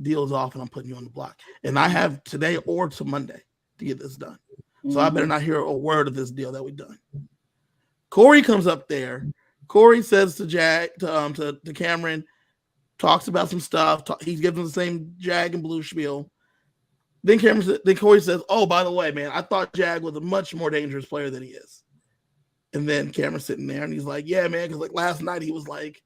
deal's off and I'm putting you on the block. And I have today or to Monday to get this done. So I better not hear a word of this deal that we've done. Corey comes up there. Corey says to Jag, to Cameron, talks about some stuff. He gives him the same Jag and Blue spiel. Then Corey says, "Oh, by the way, man, I thought Jag was a much more dangerous player than he is." And then Cameron's sitting there and he's like, "Yeah, man, because like last night he was like,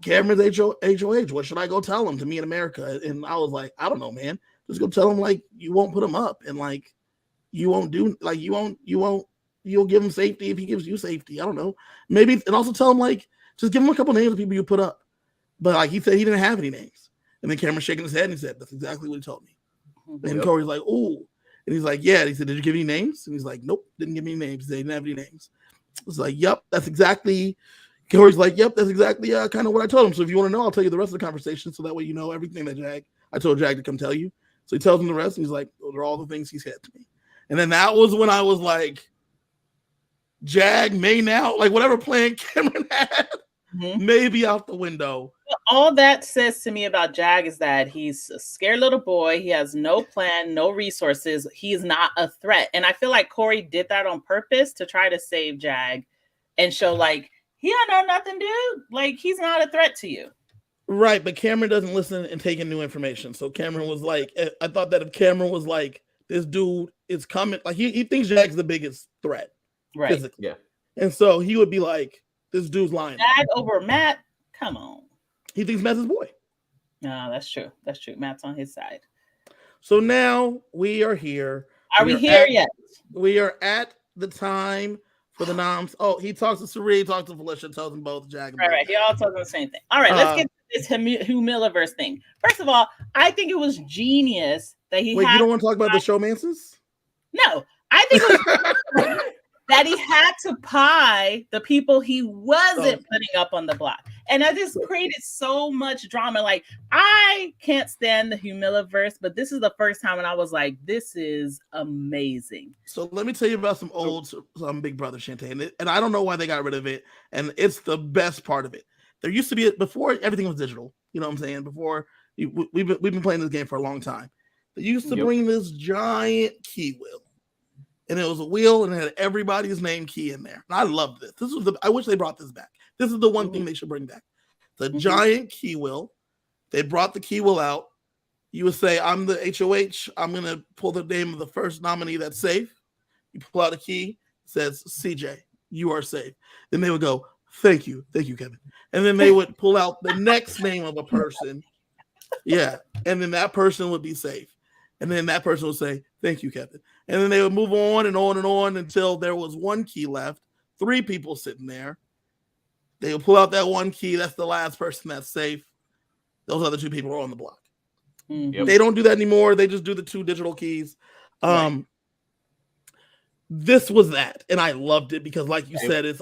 Cameron's HOH. What should I go tell him to me in America?" And I was like, "I don't know, man. Just go tell him like you won't put him up and like you won't do like you'll give him safety if he gives you safety. I don't know. Maybe and also tell him like just give him a couple names of people you put up. But like he said, he didn't have any names. And then Cameron's shaking his head and he said, "That's exactly what he told me." And Corey's like, "Oh," and he's like, "Yeah." And he said, "Did you give any names?" And he's like, "Nope, didn't give me any names. They didn't have any names." It's like, "Yep, that's exactly." Corey's like, "Yep, that's exactly kind of what I told him. So if you want to know, I'll tell you the rest of the conversation, so that way you know everything that I told Jag to come tell you." So he tells him the rest, and he's like, "Those are all the things he said to me." And then that was when I was like, Jag may now, like whatever plan Cameron had, may be out the window. All that says to me about Jag is that he's a scared little boy. He has no plan, no resources. He's not a threat. And I feel like Corey did that on purpose to try to save Jag and show like, he don't know nothing, dude. Like, he's not a threat to you. Right, but Cameron doesn't listen and take in new information. So Cameron was like, I thought that if Cameron was like, this dude is coming, like he thinks Jag's the biggest threat. Right. Physically. Yeah. And so he would be like, this dude's lying. Jag over Matt? Come on. He thinks Matt's his boy. No, that's true. That's true. Matt's on his side. So now we are here. Are we here yet? We are at the time for the noms. Oh, he talks to Sari, talks to Felicia, tells them both Jag. Right. He all tells them the same thing. All right, let's get to this Humiliverse thing. First of all, I think it was genius that he. Wait, you don't want to talk about the showmances? No, I think it was that he had to pie the people he wasn't putting up on the block. And that just created so much drama. Like, I can't stand the Humiliverse, but this is the first time when I was like, this is amazing. So let me tell you about some Big Brother Chante. And I don't know why they got rid of it. And it's the best part of it. There used to be, before everything was digital, you know what I'm saying? Before, we've been playing this game for a long time. They used to bring this giant key wheel. And it was a wheel and it had everybody's name key in there. And I loved this. I wish they brought this back. This is the one thing they should bring back. The giant key wheel. They brought the key wheel out. You would say, I'm the HOH. I'm going to pull the name of the first nominee that's safe. You pull out a key. It says, CJ, you are safe. Then they would go, thank you. Thank you, Kevin. And then they would pull out the next name of a person. Yeah. And then that person would be safe. And then that person would say, thank you, Kevin. And then they would move on and on and on until there was one key left, 3 people sitting there. They would pull out that one key. That's the last person that's safe. Those other 2 people are on the block. Mm-hmm. They don't do that anymore. They just do the 2 digital keys. This was that. And I loved it because, like you said, it's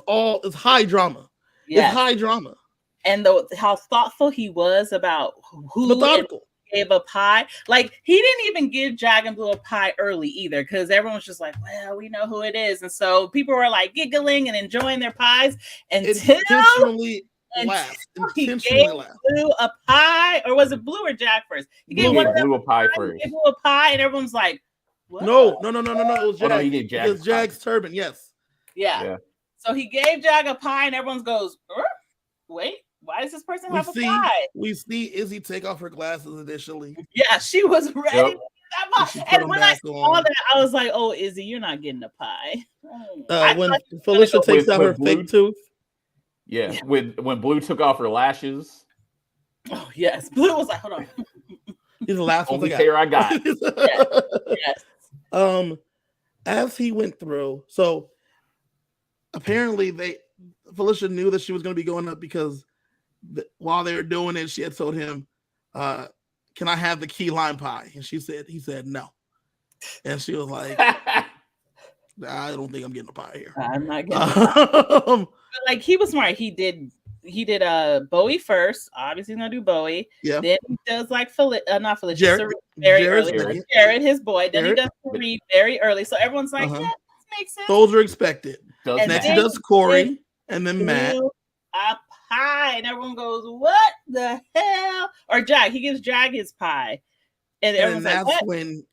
high drama. Yes. It's high drama. And how thoughtful he was about who methodical. Gave a pie. Like, he didn't even give Jag and Blue a pie early either, because everyone's just like, well, we know who it is. And so people were like giggling and enjoying their pies until he gave Blue a pie. Or was it Blue or Jag first? He gave Blue a pie first. Blue a pie, and everyone's like, what? No. It was Jag. Oh, no, he gave Jag. It was Jag's turban, yes. Yeah. So he gave Jag a pie, and everyone goes, wait. Why does this person have a pie? We see Izzy take off her glasses initially. Yeah, she was ready to get that pie. And when I saw that, I was like, oh, Izzy, you're not getting a pie. When Felicia takes out her fake tooth. Yeah, when Blue took off her lashes. Oh, yes. Blue was like, hold on. He's the last only hair I got. Yes. As he went through, so apparently Felicia knew that she was going to be going up because while they were doing it, she had told him, can I have the key lime pie? And he said no. And she was like, I don't think I'm getting a pie here. I'm not getting a pie. But like, he was smart. He did Bowie first. Obviously he's gonna do Bowie. Yeah. Then he does like not Felicia, Jared, his boy. Then he does Sari very early. So everyone's like, yeah, this makes sense. Those are expected. Next he does Corey and then Matt. A pie, and everyone goes, what the hell? Or Jag, he gives Jag his pie, and everyone's like, that's when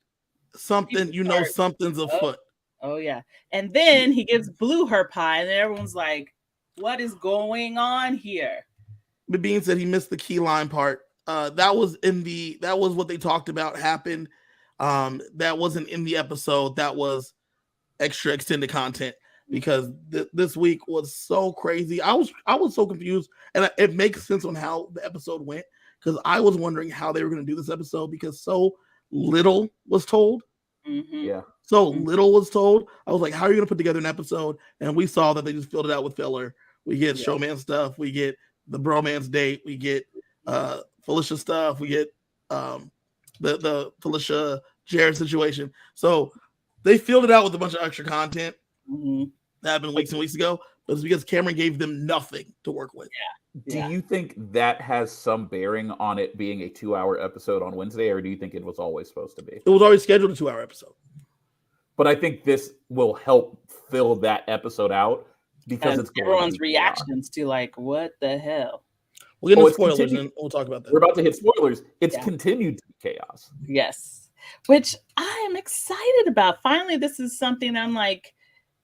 something's afoot. Oh yeah. And then he gives Blue her pie, and then everyone's like, what is going on here? But being said, he missed the key line part. That was what they talked about happened. That wasn't in the episode. That was extra extended content. Because this week was so crazy. I was so confused, and it makes sense on how the episode went, because I was wondering how they were going to do this episode because so little was told. Mm-hmm. Yeah, so little was told. I was like, how are you going to put together an episode? And we saw that they just filled it out with filler. We get showman stuff. We get the bromance date. We get Felicia stuff. We get the Felicia Jared situation. So they filled it out with a bunch of extra content that happened weeks and weeks ago. But it's because Cameron gave them nothing to work with. Do you think that has some bearing on it being a 2-hour episode on Wednesday, or do you think it was always supposed to be? It was already scheduled a 2-hour episode. But I think this will help fill that episode out because it's everyone's reactions to like, what the hell? We'll get into spoilers and we'll talk about that. We're about to hit spoilers. It's continued to be chaos. Yes. Which I am excited about. Finally, this is something I'm like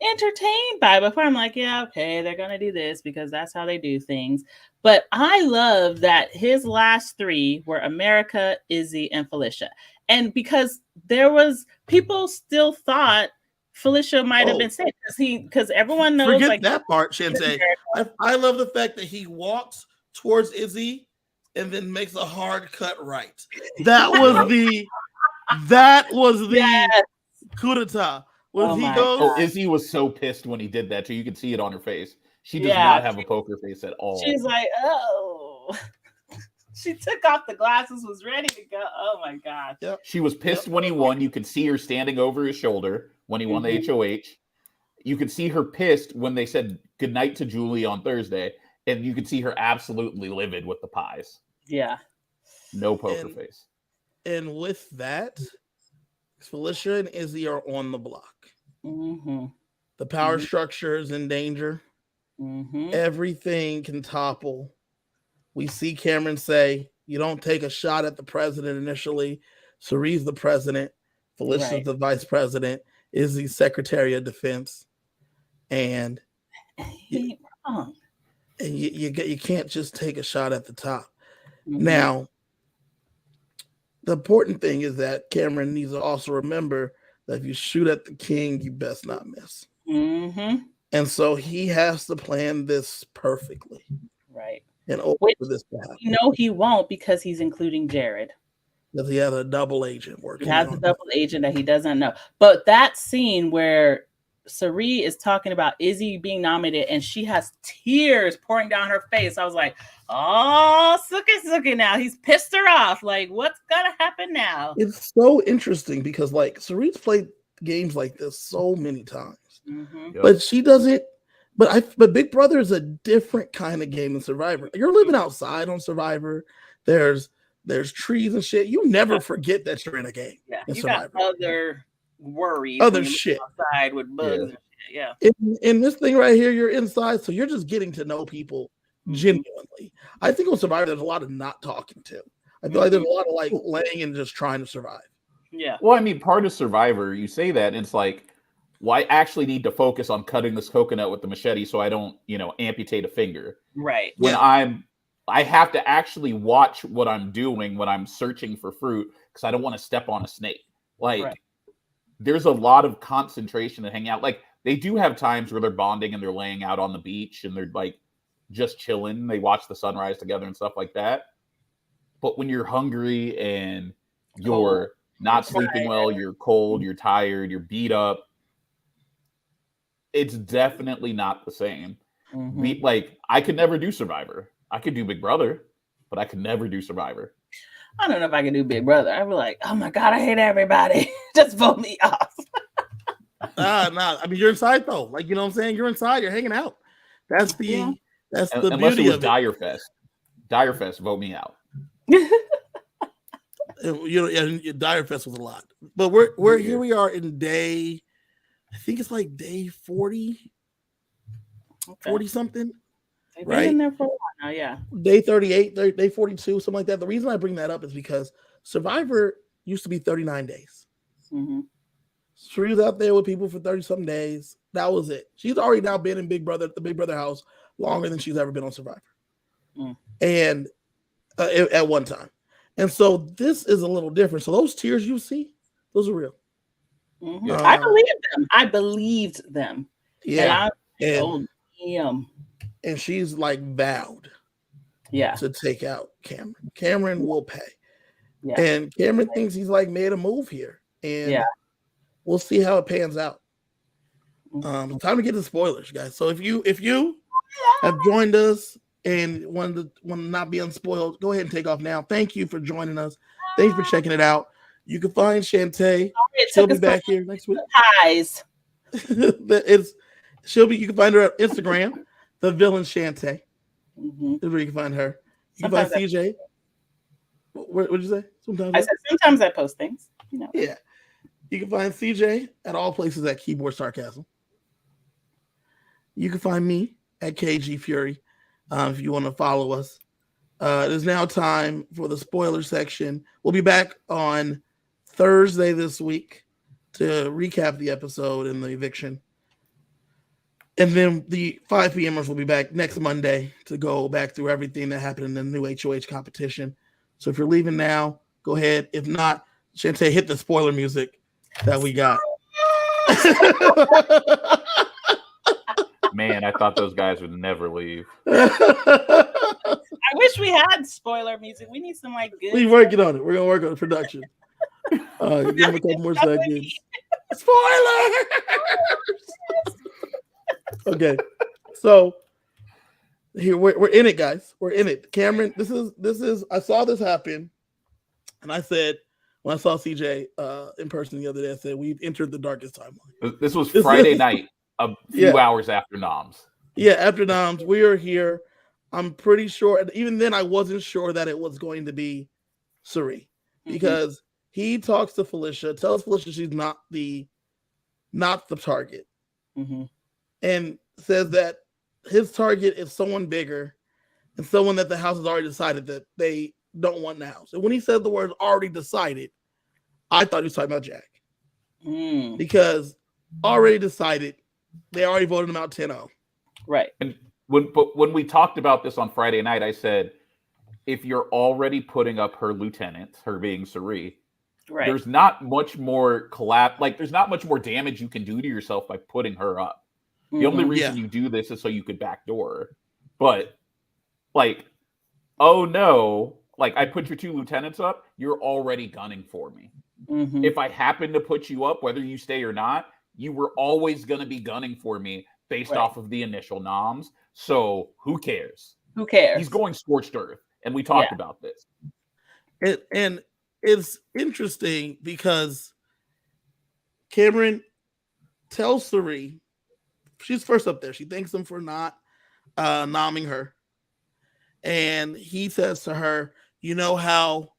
entertained by. Before I'm like, yeah, okay, they're gonna do this because that's how they do things. But I love that his last three were America, Izzy, and Felicia. And because there was people still thought Felicia might have been safe because everyone knows. Forget like that part, Chante. I love the fact that he walks towards Izzy and then makes a hard cut right. That was the yes. coup d'etat. Izzy was so pissed when he did that too. You could see it on her face. She does not have a poker face at all. She's like, oh. She took off the glasses, was ready to go. Oh my God. Yep. She was pissed when he won. You could see her standing over his shoulder when he won the HOH. You could see her pissed when they said goodnight to Julie on Thursday. And you could see her absolutely livid with the pies. Yeah. No poker face. And with that, Felicia and Izzy are on the block. The power structure is in danger. Everything can topple. We see Cameron say, you don't take a shot at the president initially. Cerie's the president. Felicia's the vice president. Izzy's Secretary of Defense. And he ain't wrong. And you can't just take a shot at the top. Now, the important thing is that Cameron needs to also remember that if you shoot at the king, you best not miss. And so he has to plan this perfectly. Right. And for this to happen. No, he won't because he's including Jared. Because he has a double agent working. He has a double agent that he doesn't know. But that scene where Cerie is talking about Izzy being nominated and she has tears pouring down her face. I was like, oh, Suki now. He's pissed her off. Like, what's gonna happen now? It's so interesting because like Cerie's played games like this so many times. But she doesn't. But Big Brother is a different kind of game than Survivor. You're living outside on Survivor. There's trees and shit. You never forget that you're in a game. Yeah, in you Survivor. got other worries. Other shit. Outside with bugs and shit. Yeah. In this thing right here, you're inside, so you're just getting to know people genuinely. I think on Survivor, there's a lot of not talking to. I feel like there's a lot of like laying and just trying to survive. Yeah. Well, I mean, part of Survivor, you say that, and it's like, well, I actually need to focus on cutting this coconut with the machete so I don't, amputate a finger. Right. When I have to actually watch what I'm doing when I'm searching for fruit because I don't want to step on a snake. Like, there's a lot of concentration and hanging out. Like, they do have times where they're bonding and they're laying out on the beach and they're like just chilling. They watch the sunrise together and stuff like that. But when you're hungry and you're not sleeping well, you're cold, you're tired, you're beat up, it's definitely not the same. Like, I could never do Survivor. I could do Big Brother, but I could never do Survivor. I don't know if I can do Big Brother. I'd be like, oh my God, I hate everybody. Just vote me off. Nah. I mean, you're inside though. Like, you know what I'm saying? You're inside. You're hanging out. That's the unless beauty it was of it. Dire Fest. Dire Fest, vote me out. Dire Fest was a lot. But we're here. We are in day. I think it's like day 40, 40 something. They've been in there for a while now, yeah. Day 38, day 42, something like that. The reason I bring that up is because Survivor used to be 39 days. She was out there with people for 30-something days. That was it. She's already now been in the Big Brother house longer than she's ever been on Survivor. And at one time. And so this is a little different. So those tears you see, those are real. I believed them. Yeah. And she's like vowed to take out Cameron. Cameron will pay. Yeah. And Cameron thinks he's like made a move here. And we'll see how it pans out. Time to get to spoilers, guys. So if you have joined us and want to not be unspoiled, go ahead and take off now. Thank you for joining us. Thanks for checking it out. You can find Chante. She'll be back here next week. Pies. You can find her at Instagram, the villain Chante. Mm-hmm. Is where you can find her. You can find CJ. What did you say? Sometimes I post things. Yeah. You can find CJ at all places at Keyboard Sarcasm. You can find me at KG Fury if you want to follow us. It is now time for the spoiler section. We'll be back on Thursday this week to recap the episode and the eviction. And then the 5 p.m.ers will be back next Monday to go back through everything that happened in the new HOH competition. So if you're leaving now, go ahead. If not, Chante, hit the spoiler music that we got. Man, I thought those guys would never leave. I wish we had spoiler music. We need some good. We're working on it. We're gonna work on the production. Give them a couple more seconds. Spoilers. Okay, so here we're in it, guys. We're in it. Cameron, this is. I saw this happen, and I said when I saw CJ in person the other day, I said we've entered the darkest timeline. This was Friday night, a few hours after Noms. Yeah, after Noms, we are here. I'm pretty sure. Even then, I wasn't sure that it was going to be Suri because he talks to Felicia, tells Felicia she's not the target. Mm-hmm. And says that his target is someone bigger and someone that the house has already decided that they don't want in the house. And when he said the word already decided, I thought he was talking about Jack. Because already decided, they already voted him out 10-0. Right. And when we talked about this on Friday night, I said, if you're already putting up her lieutenant, her being Suri, right, there's not much more there's not much more damage you can do to yourself by putting her up. The only reason you do this is so you could backdoor her. But, oh no, I put your 2 lieutenants up, you're already gunning for me. Mm-hmm. If I happen to put you up, whether you stay or not, you were always going to be gunning for me based off of the initial noms. So who cares? Who cares? He's going scorched earth. And we talked about this. And it's interesting because Cameron tells Suri, she's first up there. She thanks him for not nomming her. And he says to her, you know how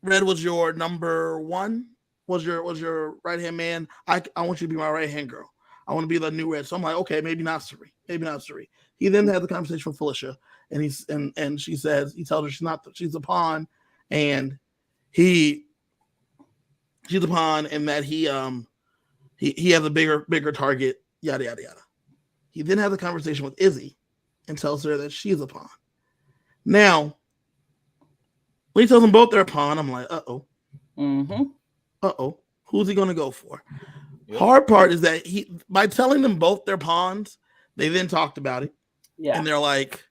Red was your number one? Was your right-hand man? I want you to be my right-hand girl. I want to be the new Red. So I'm like, okay, maybe not Suri. Maybe not Suri. He then had the conversation with Felicia, and she says, he tells her she's a pawn, and she's a pawn, and that he has a bigger target, yada yada yada. He then has a conversation with Izzy and tells her that she's a pawn. Now, when he tells them both they're a pawn, I'm like, uh-oh. Mm-hmm. Uh-oh. Who's he gonna go for? Yep. Hard part is that by telling them both they're pawns, they then talked about it. Yeah. And they're like,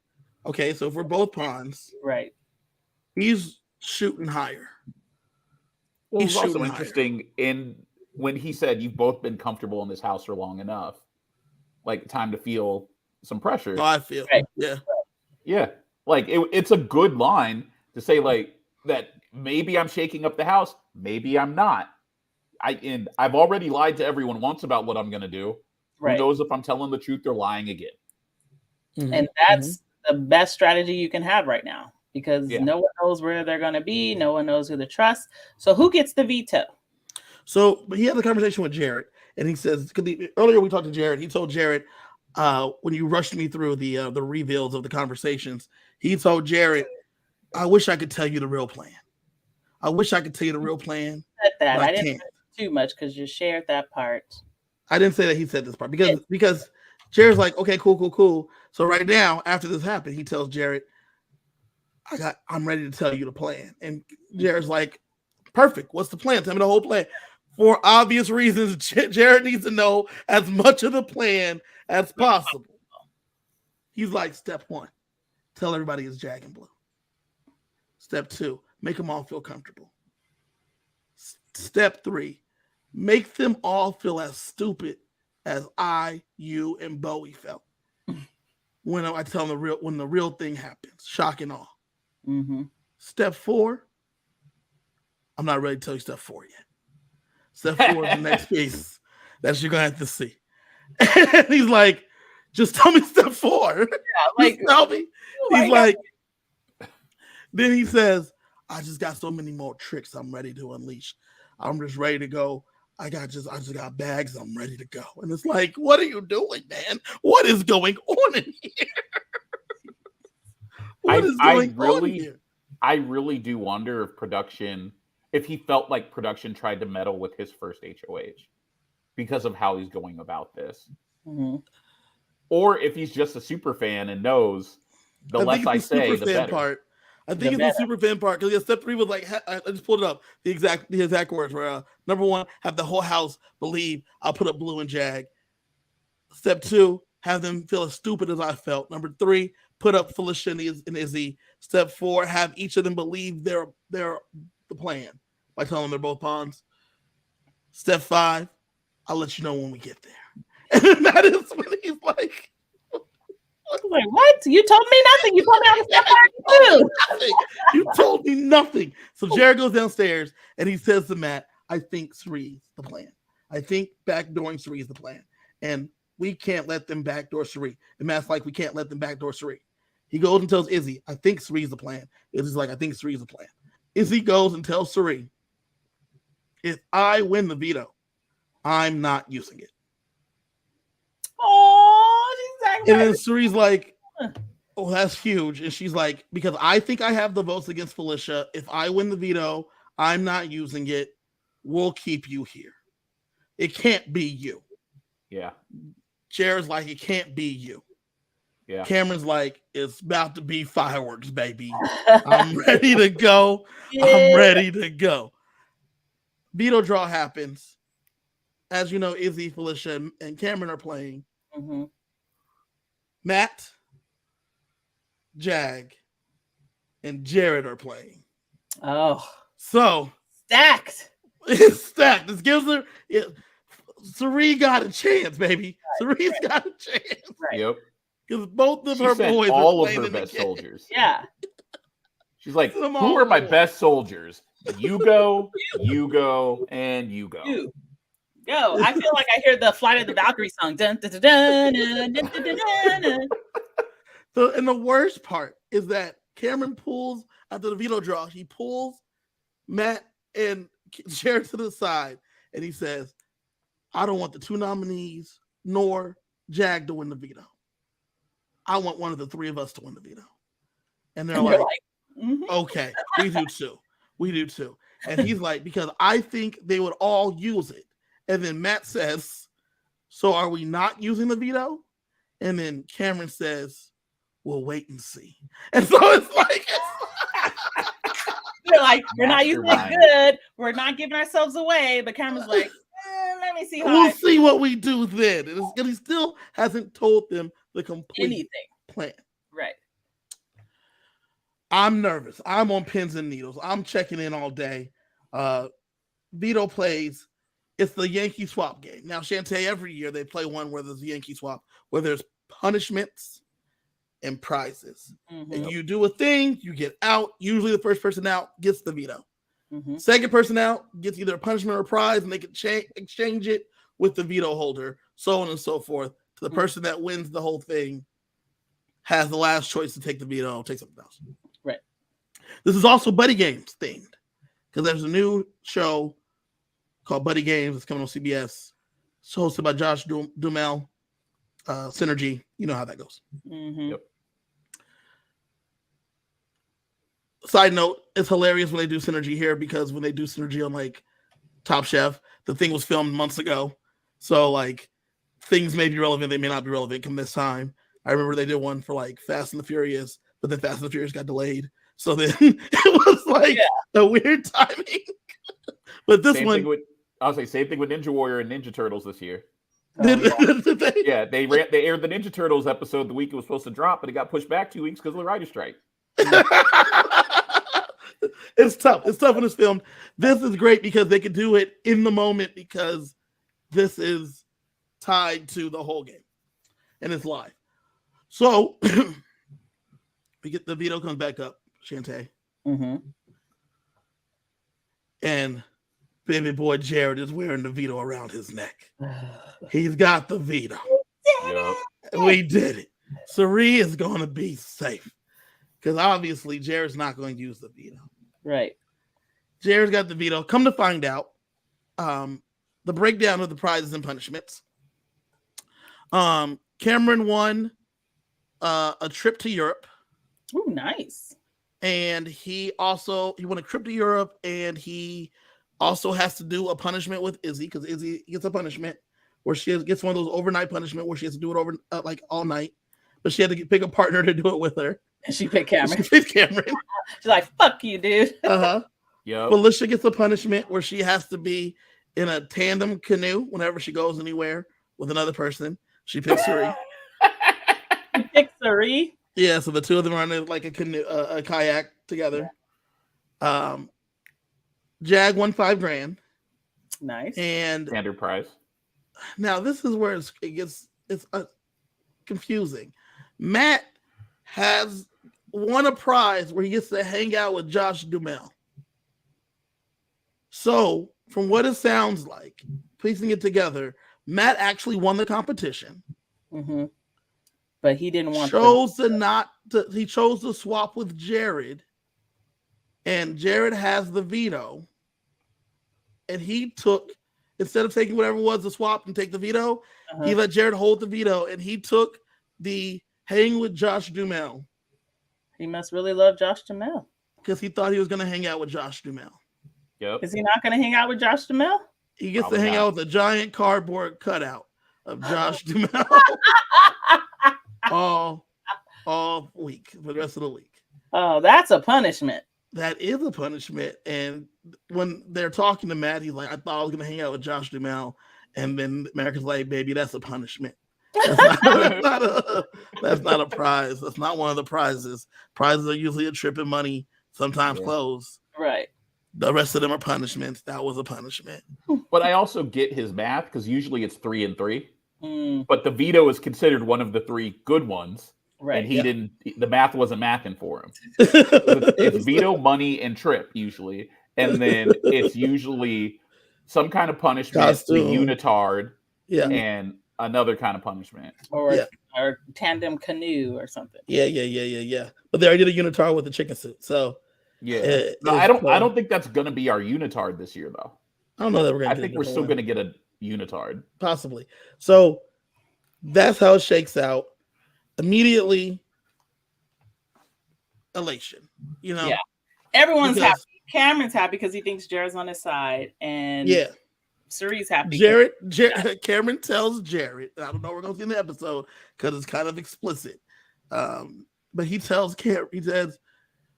okay, so if we're both pawns, right, he's shooting higher. Well, it's also interesting when he said you've both been comfortable in this house for long enough, time to feel some pressure. Oh, I feel yeah. It's a good line to say that maybe I'm shaking up the house, maybe I'm not. I've already lied to everyone once about what I'm gonna do. Right. Who knows if I'm telling the truth or lying again? Mm-hmm. And that's the best strategy you can have right now because no one knows where they're going to be. No one knows who to trust. So who gets the veto? So he had a conversation with Jared, and he says, earlier we talked to Jared. He told Jared, when you rushed me through the reveals of the conversations, he told Jared, I wish I could tell you the real plan. I wish I could tell you the real plan. Said that. I didn't say too much because you shared that part. I didn't say that he said this part because Jared's like, okay, cool. So right now, after this happened, he tells Jared, I'm ready to tell you the plan. And Jared's like, perfect. What's the plan? Tell me the whole plan. For obvious reasons, Jared needs to know as much of the plan as possible. He's like, step 1, tell everybody it's Jag and Blue. Step 2, make them all feel comfortable. Step 3, make them all feel as stupid as I, you, and Bowie felt. when I tell them when the real thing happens. Shock and awe. Mm-hmm. Step 4. I'm not ready to tell you step 4 yet. Step 4 is the next piece that you're gonna have to see. And he's like, just tell me step 4. Yeah, just tell me. He's like, then he says, I just got so many more tricks I'm ready to unleash. I'm just ready to go. I just got bags. I'm ready to go. And it's like, what are you doing, man? What is going on in here? What is going on here? I really do wonder if he felt like production tried to meddle with his first HOH because of how he's going about this. Mm-hmm. Or if he's just a super fan and knows the less I say, the better. Part. I think it's the super fan part because step 3 was like, I just pulled it up. The exact words were number 1, have the whole house believe I'll put up Blue and Jag. Step 2, have them feel as stupid as I felt. Number 3, put up Felicia and Izzy. Step 4, have each of them believe they're the plan by telling them they're both pawns. Step 5, I'll let you know when we get there. And that is when he's like, what? You told me nothing. You told me I was nothing. You told me nothing. So Jared goes downstairs and he says to Matt, I think Sree's the plan. I think backdooring Sree is the plan. And we can't let them backdoor Sree. And Matt's like, we can't let them backdoor Sree. He goes and tells Izzy, I think Sree's the plan. Izzy's like, I think Sree's the plan. Izzy goes and tells Sree, if I win the veto, I'm not using it. Oh, exactly. And then Sree's like, oh, that's huge. And she's like, because I think I have the votes against Felicia. If I win the veto, I'm not using it. We'll keep you here. It can't be you. Yeah. Jared's like, it can't be you. Yeah. Cameron's like, it's about to be fireworks, baby. I'm ready to go. Yeah. I'm ready to go. Veto draw happens. As you know, Izzy, Felicia, and Cameron are playing. Mm-hmm. Matt, Jag, and Jared are playing. Oh. So. Stacked. It's stacked. This gives her. Sree got a chance, baby. Seree's got a chance. Right. Yep. Because both of her boys all are of her best soldiers. Yeah. She's like, who are my best soldiers? You go, you go, and you go. You go. I feel like I hear the Flight of the Valkyrie song. Dun, dun, dun, dun, dun, dun, dun, dun, dun. So, and the worst part is that Cameron pulls after the veto draw. He pulls Matt and Jared to the side, and he says, I don't want the 2 nominees nor Jag to win the veto. I want one of the 3 of us to win the veto. And they're like mm-hmm. Okay, we do too. We do too. And he's like, because I think they would all use it. And then Matt says, so are we not using the veto? And then Cameron says, we'll wait and see. And so it's like, we're like, we're not using it good. We're not giving ourselves away. But Cameron's like, let me see. We'll see what we do then. And he still hasn't told them the complete plan. Right. I'm nervous. I'm on pins and needles. I'm checking in all day. Vito plays. It's the Yankee swap game. Now, Chante, every year they play one where there's a Yankee swap, where there's punishments and prizes. Mm-hmm. And you do a thing, you get out. Usually the first person out gets the veto. Mm-hmm. Second person out gets either a punishment or a prize, and they can exchange it with the veto holder, so on and so forth. To the person that wins the whole thing has the last choice to take the veto, take something else. Right. This is also Buddy Games themed because there's a new show called Buddy Games. It's coming on CBS. It's hosted by Josh Duhamel. Synergy. You know how that goes. Mm-hmm. Yep. Side note, it's hilarious when they do Synergy here because when they do Synergy on like Top Chef, the thing was filmed months ago. So like things may be relevant, they may not be relevant come this time. I remember they did one for like Fast and the Furious, but then Fast and the Furious got delayed. So then it was like a weird timing. But this one, I'll say same thing with Ninja Warrior and Ninja Turtles this year. Did they? They aired the Ninja Turtles episode the week it was supposed to drop, but it got pushed back 2 weeks because of the writer's strike. It's tough. It's tough when it's filmed. This is great because they can do it in the moment because this is tied to the whole game and it's live. So we get the veto comes back up, Chante. Mm-hmm. And baby boy Jared is wearing the veto around his neck. He's got the veto. Yep. We did it. Cirie is going to be safe. Because obviously Jared's not going to use the veto. Right. Jared's got the veto. Come to find out, the breakdown of the prizes and punishments. Cameron won a trip to Europe. Oh, nice. And he won a trip to Europe, and he also has to do a punishment with Izzy, because Izzy gets a punishment where she gets one of those overnight punishment where she has to do it over like all night, but she had to pick a partner to do it with her. And she picked Cameron. She picked Cameron. She's like, "Fuck you, dude." Yep. Felicia gets a punishment where she has to be in a tandem canoe whenever she goes anywhere with another person. She picks Cirie. You picked Cirie? Yeah, so the two of them are in like a canoe, a kayak together. Jag won $5,000. Nice. And Standard prize. now this is where it gets confusing. Matt has won a prize where he gets to hang out with Josh Duhamel. So, from what it sounds like, piecing it together, Matt actually won the competition. Mm-hmm. But he didn't want he chose to swap with Jared, and Jared has the veto. And he took, instead of taking whatever was the swap and take the veto, he let Jared hold the veto, and he took the hang with Josh Duhamel. He must really love Josh Duhamel. Because he thought he was going to hang out with Josh Duhamel. Yep. Is he not going to hang out with Josh Duhamel? He gets to hang out with a giant cardboard cutout of Josh Duhamel all week, for the rest of the week. Oh, that's a punishment. That is a punishment. And when they're talking to Matt, he's like, I thought I was going to hang out with Josh Duhamel. And then America's like, baby, that's a punishment. That's not a prize. That's not one of the prizes. Prizes are usually a trip and money, sometimes clothes. Right. The rest of them are punishments. That was a punishment. But I also get his math, because usually it's 3 and 3. Mm. But the veto is considered one of the 3 good ones. Right. And he didn't, the math wasn't mathing for him. It's veto, money, and trip usually. And then it's usually some kind of punishment, Costume. the unitard, Yeah. and another kind of punishment. Or tandem canoe or something. Yeah. But they already did a unitard with the chicken suit. So yeah. No, I don't think that's gonna be our unitard this year though. I don't know that we're gonna I think we're still gonna get a unitard. Possibly. So that's how it shakes out. Immediately elation. You know? Yeah. Everyone's happy. Cameron's happy because he thinks Jared's on his side. And Cirie's happy. Cameron tells Jared, I don't know what we're gonna see in the episode because it's kind of explicit. But he tells Cameron,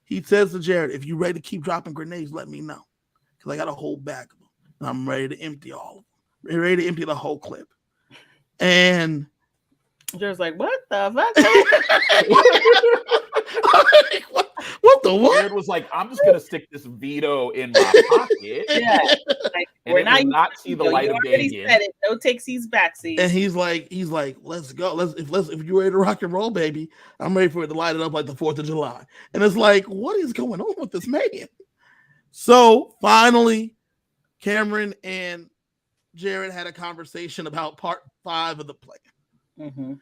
he says to Jared, if you're ready to keep dropping grenades, let me know. Because I got a whole bag of them. And I'm ready to empty all of them. I'm ready to empty the whole clip. And Jared's like, what the fuck? what the what? Jared was like, I'm just gonna stick this veto in my pocket. Yeah. Like, and we're not see the light of day again. Said it. No takesies, backsies. And he's like, let's go. If you're ready to rock and roll, baby, I'm ready for it to light it up like the 4th of July. And it's like, what is going on with this man? So finally, Cameron and Jared had a conversation about part 5 of the plan. Mm-hmm.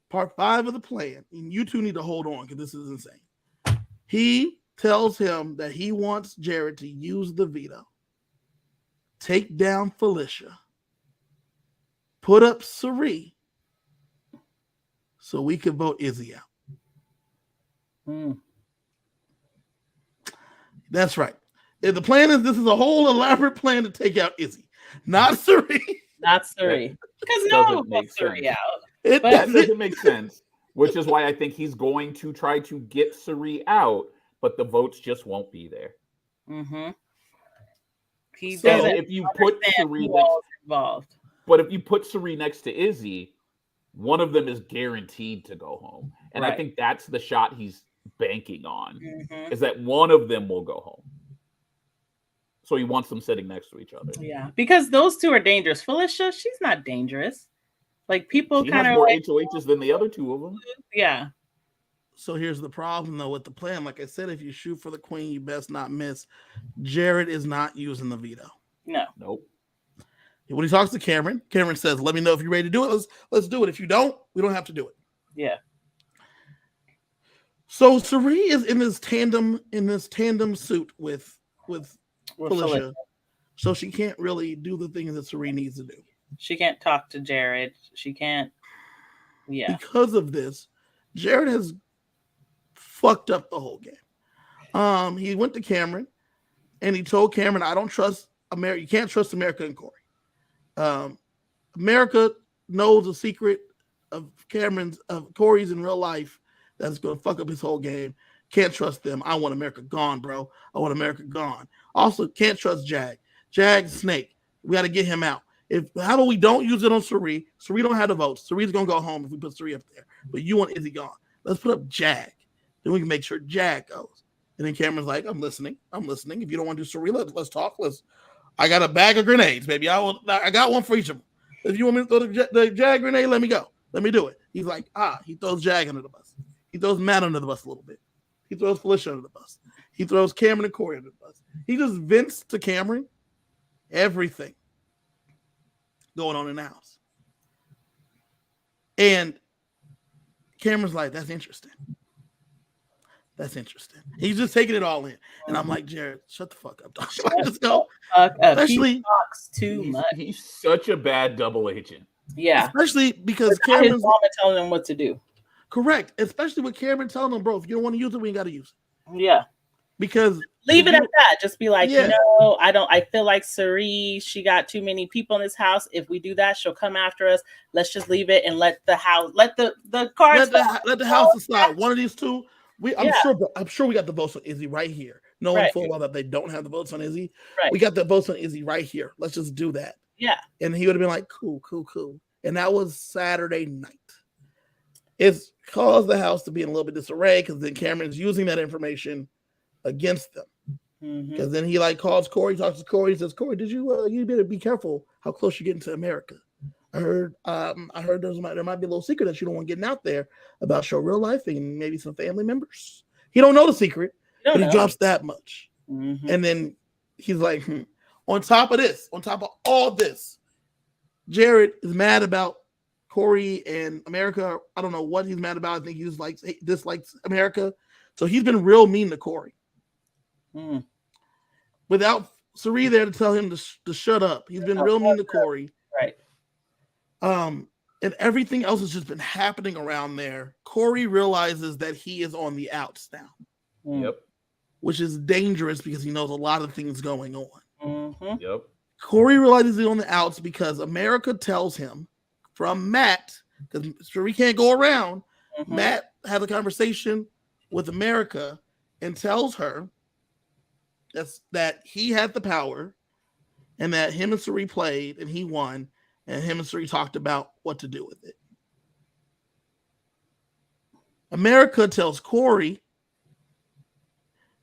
Part 5 of the plan, and you two need to hold on because this is insane. He tells him that he wants Jared to use the veto, take down Felicia, put up Cirie, so we can vote Izzy out. Mm. That's right. If the plan is this is a whole elaborate plan to take out Izzy, not Cirie. Not Cirie. Because no one wants Cirie out. That doesn't make sense, which is why I think he's going to try to get Cirie out, but the votes just won't be there. Mm-hmm. He so doesn't if you put Cirie involved. But if you put Cirie next to Izzy, one of them is guaranteed to go home. And I think that's the shot he's banking on, is that one of them will go home. So he wants them sitting next to each other. Yeah, because those two are dangerous. Felicia, she's not dangerous. Like people She kind has of more like, HOHs than the other two of them. yeah. So here's the problem though with the plan. Like I said, if you shoot for the queen, you best not miss. Jared is not using the veto. No. Nope. When he talks to Cameron, Cameron says, "Let me know if you're ready to do it. Let's do it. If you don't, we don't have to do it." Yeah. So Sari is in this tandem suit with Felicia, so she can't really do the things that Sari needs to do. She can't talk to Jared. She can't. Yeah. Because of this, Jared has fucked up the whole game. He went to Cameron and he told Cameron, "I don't trust America. You can't trust America and Corey. America knows the secret of Corey's in real life that's going to fuck up his whole game. Can't trust them. I want America gone, bro. I want America gone. Also, can't trust Jag. Jag's snake. We got to get him out. How about we don't use it on Sari? Sari don't have the votes. Sari's going to go home if we put Sari up there. But you want Izzy gone. Let's put up Jag. Then we can make sure Jag goes." And then Cameron's like, I'm listening. If you don't want to do Sari, let's talk. I got a bag of grenades, baby. I got one for each of them. If you want me to throw the Jag grenade, let me go. Let me do it. He's like, he throws Jag under the bus. He throws Matt under the bus a little bit. He throws Felicia under the bus. He throws Cameron and Corey under the bus. He just vents to Cameron everything going on in the house. And Cameron's like, that's interesting. He's just taking it all in. And I'm like, Jared, shut the fuck up, dog. Just go. Especially, he talks too much. He's such a bad double agent. Yeah. Especially because Cameron's mama telling him what to do. Correct. Especially with Cameron telling him, bro, if you don't want to use it, we ain't got to use it. Yeah. Because leave it at that. Just be like, no, I feel like Sari, she got too many people in this house. If we do that, she'll come after us. Let's just leave it and let the cards let the house decide. One of these two. I'm sure we got the votes on Izzy right here. Knowing full well that they don't have the votes on Izzy. Right. We got the votes on Izzy right here. Let's just do that. Yeah. And he would have been like, cool. And that was Saturday night. It's caused the house to be in a little bit disarray because then Cameron's using that information against them. Because then he calls Corey, talks to Corey, says, Corey, did you better be careful how close you're getting to America. I heard there might be a little secret that you don't want getting out there about your real life and maybe some family members. He don't know the secret, but he drops that much. And then he's like, on top of all this, Jared is mad about Corey and America. I don't know what he's mad about. I think he dislikes America. So he's been real mean to Corey. Without Sari there to tell him to shut up. He's been real mean to Corey. Right. And everything else has just been happening around there. Corey realizes that he is on the outs now. Yep. Which is dangerous because he knows a lot of things going on. Yep. Corey realizes he's on the outs because America tells him from Matt, because Sari can't go around. Matt had a conversation with America and tells her that he had the power and that him and Sari played and he won. And him and Sari talked about what to do with it. America tells Corey,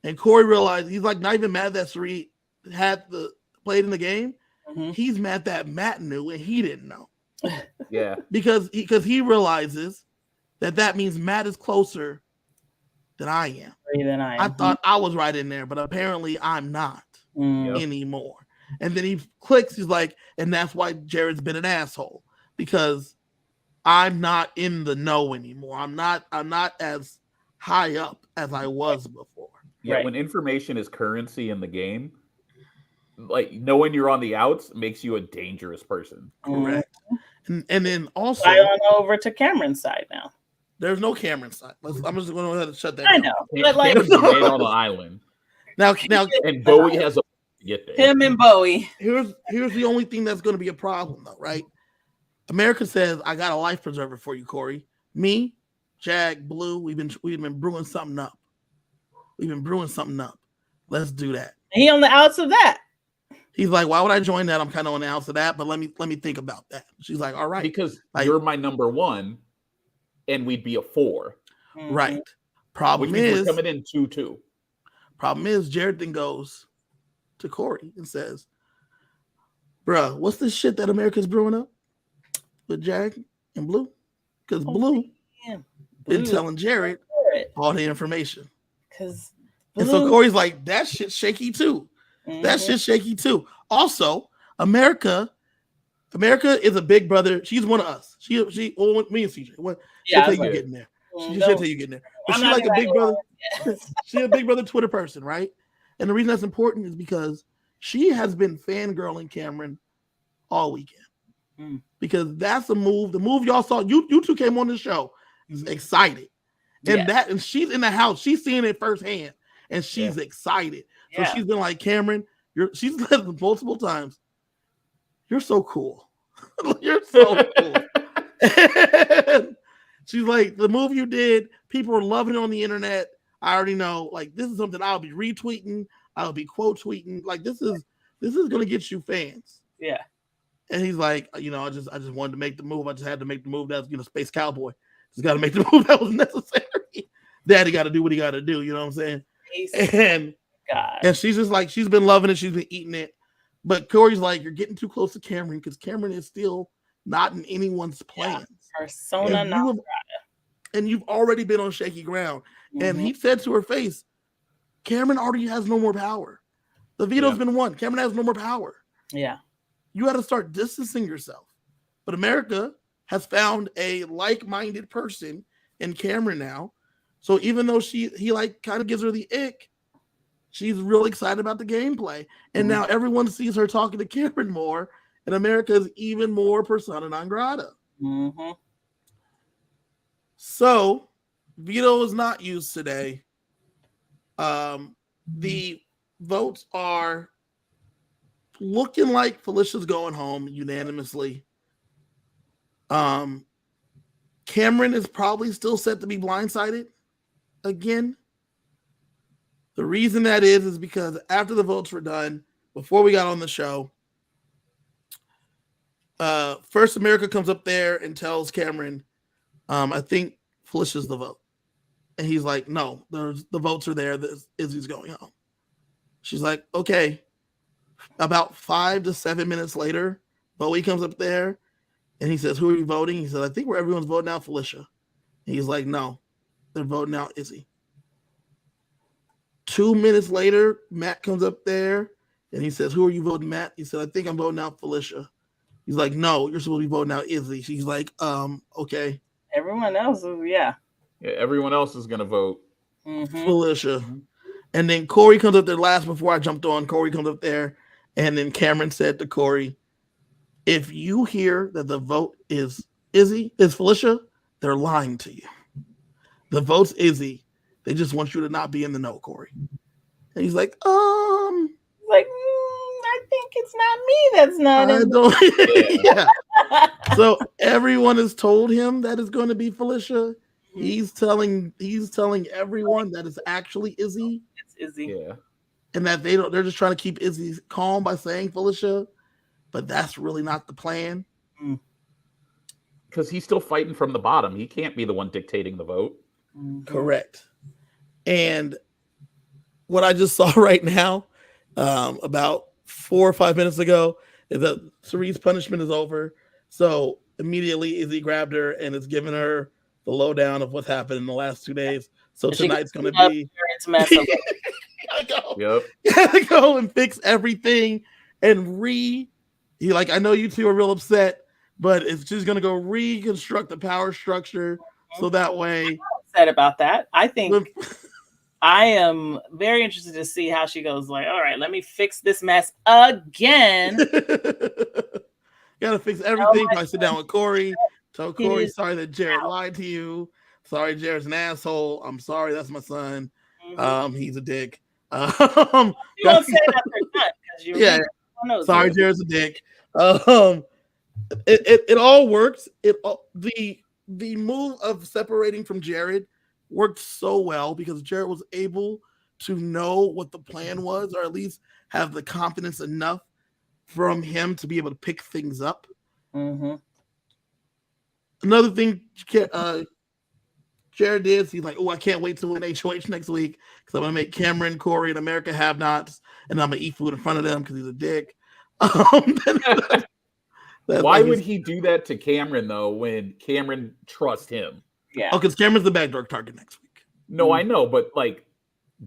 and Corey realized he's not even mad that Sari had played in the game. He's mad that Matt knew and he didn't know. Yeah, because he realizes that means Matt is closer than I am. I thought I was right in there, but apparently I'm not anymore. And then he clicks. He's like, and that's why Jared's been an asshole because I'm not in the know anymore. I'm not as high up as I was before. Yeah, when information is currency in the game, knowing you're on the outs makes you a dangerous person. Correct. And then also, I on over to Cameron's side now. There's no Cameron side. I'm just going to go ahead and shut that down. I know, but Cameron's made on the island now, and Bowie has a. Get there. Him and Bowie. Here's the only thing that's going to be a problem, though, right? America says, "I got a life preserver for you, Corey." Me, Jag, Blue, we've been brewing something up. Let's do that. He on the outs of that. He's like, "Why would I join that? I'm kind of on the outs of that, but let me think about that." She's like, "All right," because you're my number one, and we'd be a 4. Right. Problem is we're coming in 2-2. Problem is Jared then goes to Corey and says, bruh, what's this shit that America's brewing up with Jag? and Blue, because Blue been telling Jared all the information. Because and so Corey's like, that shit's shaky too. That shit's shaky too. Also, America is a big brother. She's one of us. She well, me and CJ. She'll tell you getting there. She'll tell you getting there. But she's like a big brother. She's a big brother Twitter person, right? And the reason that's important is because she has been fangirling Cameron all weekend. Because that's a move. The move y'all saw, you two came on the show excited. And she's in the house. She's seeing it firsthand. And she's excited. So she's been like, Cameron, she's said multiple times, you're so cool. You're so cool. She's like, the move you did, people are loving it on the internet. I already know. Like, this is something I'll be retweeting. I'll be quote tweeting. Like, this is gonna get you fans. Yeah. And he's like, I just wanted to make the move. I just had to make the move. That's Space Cowboy. Just got to make the move that was necessary. Daddy got to do what he got to do. You know what I'm saying? And she's just like, she's been loving it. She's been eating it. But Corey's like, you're getting too close to Cameron because Cameron is still not in anyone's plans. Persona non grata. And you've already been on shaky ground. And he said to her face, Cameron already has no more power. The veto's been won. Cameron has no more power. Yeah. You got to start distancing yourself. But America has found a like-minded person in Cameron now. So even though he like kind of gives her the ick, she's really excited about the gameplay. And now everyone sees her talking to Cameron more, and America is even more persona non grata. So veto is not used today. The votes are looking like Felicia's going home unanimously. Cameron is probably still set to be blindsided again. The reason that is because after the votes were done, before we got on the show, first America comes up there and tells Cameron, I think Felicia's the vote. And he's like, no, the votes are there. Izzy's going home. She's like, okay. About 5 to 7 minutes later, Bowie comes up there and he says, who are you voting? He said, I think where everyone's voting out Felicia. And he's like, no, they're voting out Izzy. 2 minutes later, Matt comes up there and he says, who are you voting, Matt? He said, I think I'm voting out Felicia. He's like, no, you're supposed to be voting out Izzy. She's like, okay. Everyone else is, yeah, everyone else is going to vote. Felicia. And then Corey comes up there last before I jumped on. Corey comes up there. And then Cameron said to Corey, if you hear that the vote is Felicia, they're lying to you. The vote's Izzy. They just want you to not be in the know, Corey. And he's like, I think it's not me that's not in the So everyone has told him that it's going to be Felicia. He's telling everyone that it's actually Izzy. It's Izzy. Yeah. And that they're just trying to keep Izzy calm by saying Felicia, but that's really not the plan. Because he's still fighting from the bottom. He can't be the one dictating the vote. Correct. And what I just saw right now, about 4 or 5 minutes ago, is that Cerie's punishment is over. So immediately Izzy grabbed her and is giving her the lowdown of what's happened in the last 2 days. So tonight's going to be... Gotta go and fix everything and I know you two are real upset, but it's just gonna go reconstruct the power structure so that way. I'm upset about that. I think I am very interested to see how she goes. Like, all right, let me fix this mess again. Gotta fix everything. I sit down with Corey. Tell Corey, sorry that Jared lied to you. Sorry, Jared's an asshole. I'm sorry, that's my son. He's a dick. You won't say that because you sorry, Jared's a dick. It all works. The move of separating from Jared worked so well because Jared was able to know what the plan was, or at least have the confidence enough from him to be able to pick things up. Another thing Jared did, he's like, I can't wait to win HOH next week because I'm going to make Cameron, Corey, and America have nots, and I'm going to eat food in front of them because he's a dick. The Why would he do that to Cameron though when Cameron trusts him? Yeah. Oh, because Cameron's the backdoor target next week. No, I know, but like,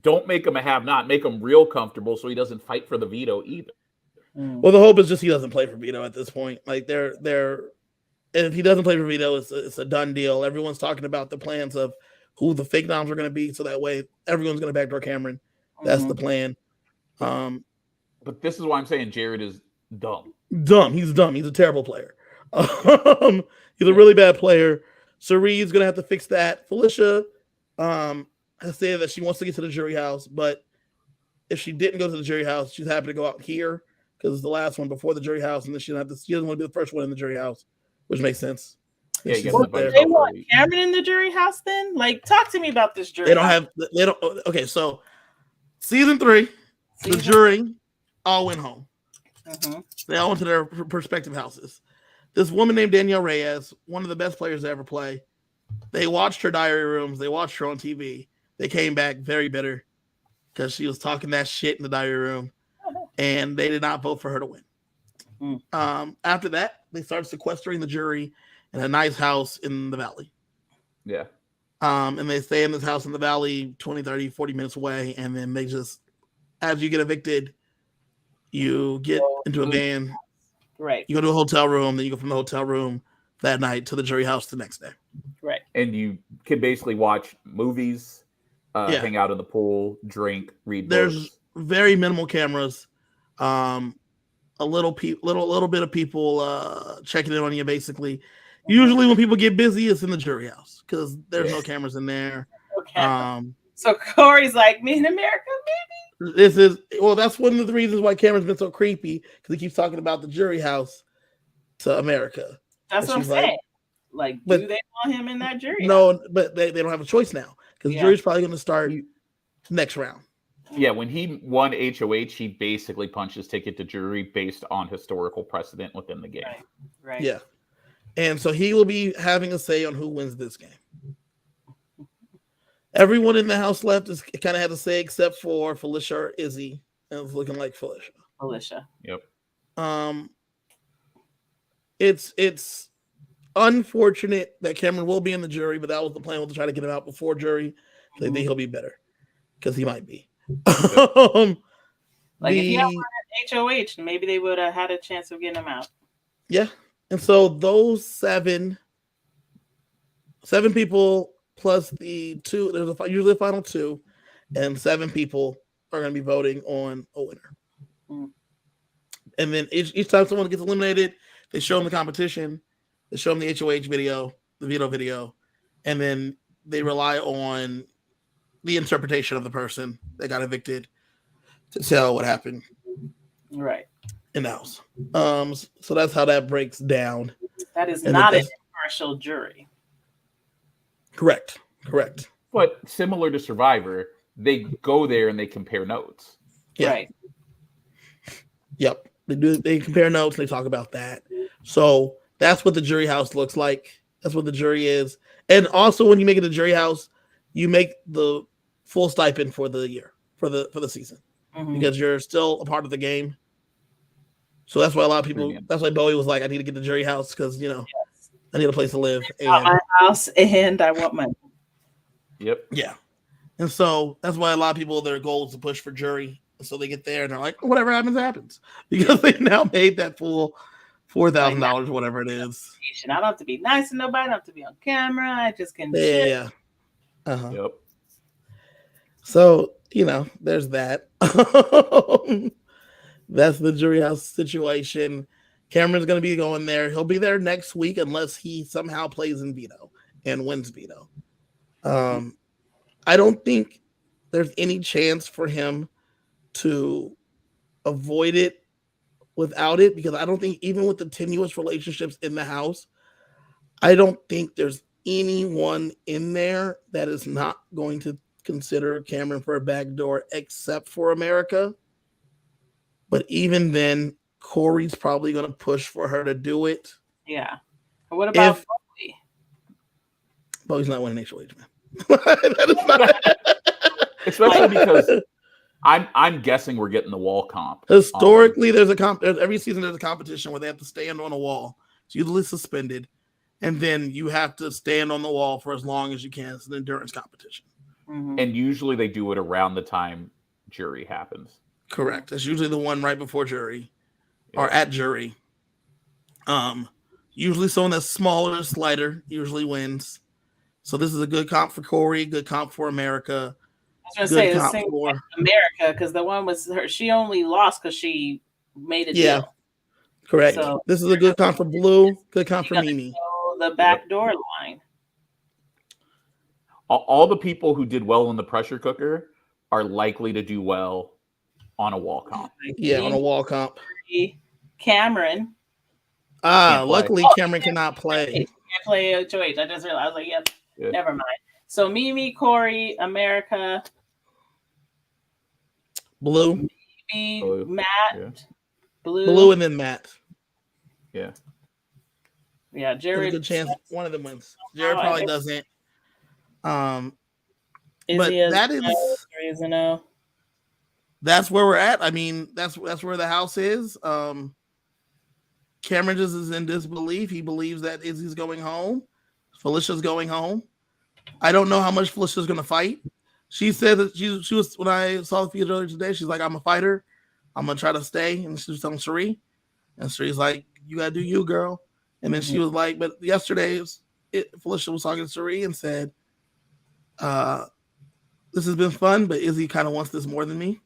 don't make him a have-not. Make him real comfortable so he doesn't fight for the veto either. Well, the hope is just he doesn't play for veto at this point. Like they're if he doesn't play for veto, it's a done deal. Everyone's talking about the plans of who the fake noms are going to be, so that way everyone's going to backdoor Cameron. That's the plan. But this is why I'm saying Jared is dumb. He's dumb. He's a terrible player. He's a really bad player. Cerie's gonna have to fix that. Felicia has said that she wants to get to the jury house, but if she didn't go to the jury house, she's happy to go out here because it's the last one before the jury house, and then she doesn't want to be the first one in the jury house, which makes sense. Yeah, they want Cameron in the jury house then? Like, talk to me about this jury. Okay, so season 3, the jury all went home. They all went to their respective houses. This woman named Danielle Reyes, one of the best players to ever play, they watched her diary rooms. They watched her on TV. They came back very bitter because she was talking that shit in the diary room, and they did not vote for her to win. After that, they started sequestering the jury in a nice house in the valley. Yeah. And they stay in this house in the valley 20, 30, 40 minutes away, and then they just, as you get evicted, you get into a van. Right. You go to a hotel room, then you go from the hotel room that night to the jury house the next day. Right. And you can basically watch movies, hang out in the pool, drink, read books. There's very minimal cameras. A little bit of people checking in on you, basically. Usually when people get busy, it's in the jury house because there's no cameras in there. Okay. So Corey's like, me in America, maybe? That's one of the reasons why Cameron's been so creepy, because he keeps talking about the jury house to America. That's what I'm saying. Like, do they want him in that jury? No, but they don't have a choice now because the jury's probably going to start next round. Yeah, when he won HOH, he basically punched his ticket to jury based on historical precedent within the game. Right. Yeah. And so he will be having a say on who wins this game. Everyone in the house left is kind of had to say except for Felicia or Izzy. And it's looking like Felicia. Yep. It's unfortunate that Cameron will be in the jury, but that was the plan, was to try to get him out before jury. They think he'll be better because he might be. If he had won at HOH, maybe they would have had a chance of getting him out. Yeah. And so those seven people plus the two, there's usually a final 2, and 7 people are going to be voting on a winner. And then each time someone gets eliminated, they show them the competition, they show them the HOH video, the veto video, and then they rely on the interpretation of the person that got evicted to tell what happened. Right. In the house. So that's how that breaks down. That is not an impartial jury. Correct. But similar to Survivor, they go there and they compare notes. Yeah. Right. Yep. They compare notes and they talk about that. So that's what the jury house looks like. That's what the jury is. And also when you make it a jury house, you make the full stipend for the year, for the season. Because you're still a part of the game. So that's why a lot of people, that's why Bowie was like, I need to get the jury house because, I need a place to live. And my house and I want money. Yep. Yeah. And so that's why a lot of people, their goal is to push for jury. So they get there and they're like, whatever happens, happens. Because they now made that full $4,000, whatever it is. I don't have to be nice to nobody. I don't have to be on camera. I just can chill. Yeah. Uh-huh. Yep. So, there's that. That's the jury house situation. Cameron's going to be going there. He'll be there next week unless he somehow plays in veto and wins veto. I don't think there's any chance for him to avoid it without it, because I don't think, even with the tenuous relationships in the house, I don't think there's anyone in there that is not going to consider Cameron for a backdoor except for America. But even then, Corey's probably going to push for her to do it. Yeah. What about Bowie? Bowie's not winning HOH, man. That is not... Especially because I'm guessing we're getting the wall comp. Historically, there's every season there's a competition where they have to stand on a wall. It's usually suspended, and then you have to stand on the wall for as long as you can. It's an endurance competition. Mm-hmm. And usually they do it around the time jury happens. Correct. That's usually the one right before jury or at jury. Usually someone that's smaller, slighter, usually wins. So this is a good comp for Corey, good comp for America. I was going to say the same for America, because the one was her. She only lost because she made a deal. Correct. So this is a good comp for Blue, good comp for Mimi. The back door line. All the people who did well in the pressure cooker are likely to do well on a wall comp. Yeah, on a wall comp. Cameron. Luckily Cameron cannot play. Can't play HOH. I just realized. I was like, yep, never mind. So Mimi, Corey, America, Blue, Mimi, Matt, Blue, and then Matt. Yeah. Yeah, Jared. There's a good chance one of them wins. Jared probably doesn't. But Izzy that is that's where we're at. I mean, that's where the house is. Cameron just is in disbelief. He believes that Izzy's going home. Felicia's going home. I don't know how much Felicia's going to fight. She said that she was, when I saw the video earlier today, she's like, I'm a fighter. I'm going to try to stay. And she was telling Cherie. And Cherie's like, you got to do you, girl. And then she was like, but yesterday, Felicia was talking to Cherie and said, this has been fun, but Izzy kind of wants this more than me.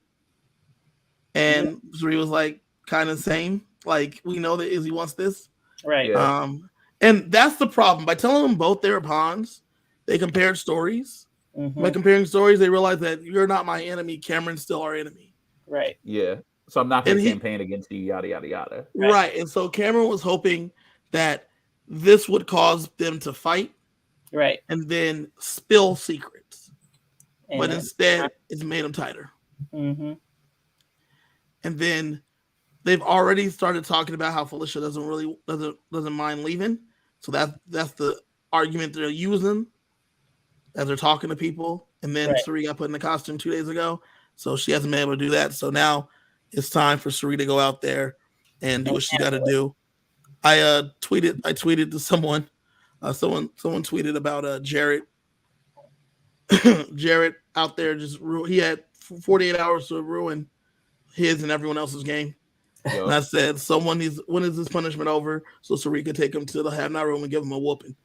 And Cherie was like, kind of same. Like, we know that Izzy wants this. Right. Yeah. And that's the problem. By telling them both they were pawns, they compared stories. Mm-hmm. By comparing stories, they realized that you're not my enemy. Cameron's still our enemy. Right. Yeah. So I'm not going to campaign against you, yada, yada, yada. Right. And so Cameron was hoping that this would cause them to fight. Right. And then spill secrets. But instead, it's made them tighter. Mm-hmm. And then they've already started talking about how Felicia doesn't mind leaving. So that's the argument they're using as they're talking to people. And then Cherie got put in the costume 2 days ago, so she hasn't been able to do that. So now it's time for Cherie to go out there and do what she got to do. I tweeted to someone. Someone tweeted about Jarrett. Jarrett out there he had 48 hours to ruin his and everyone else's game. Yep. And I said, when is this punishment over? So Cherie could take him to the have not room and give him a whooping.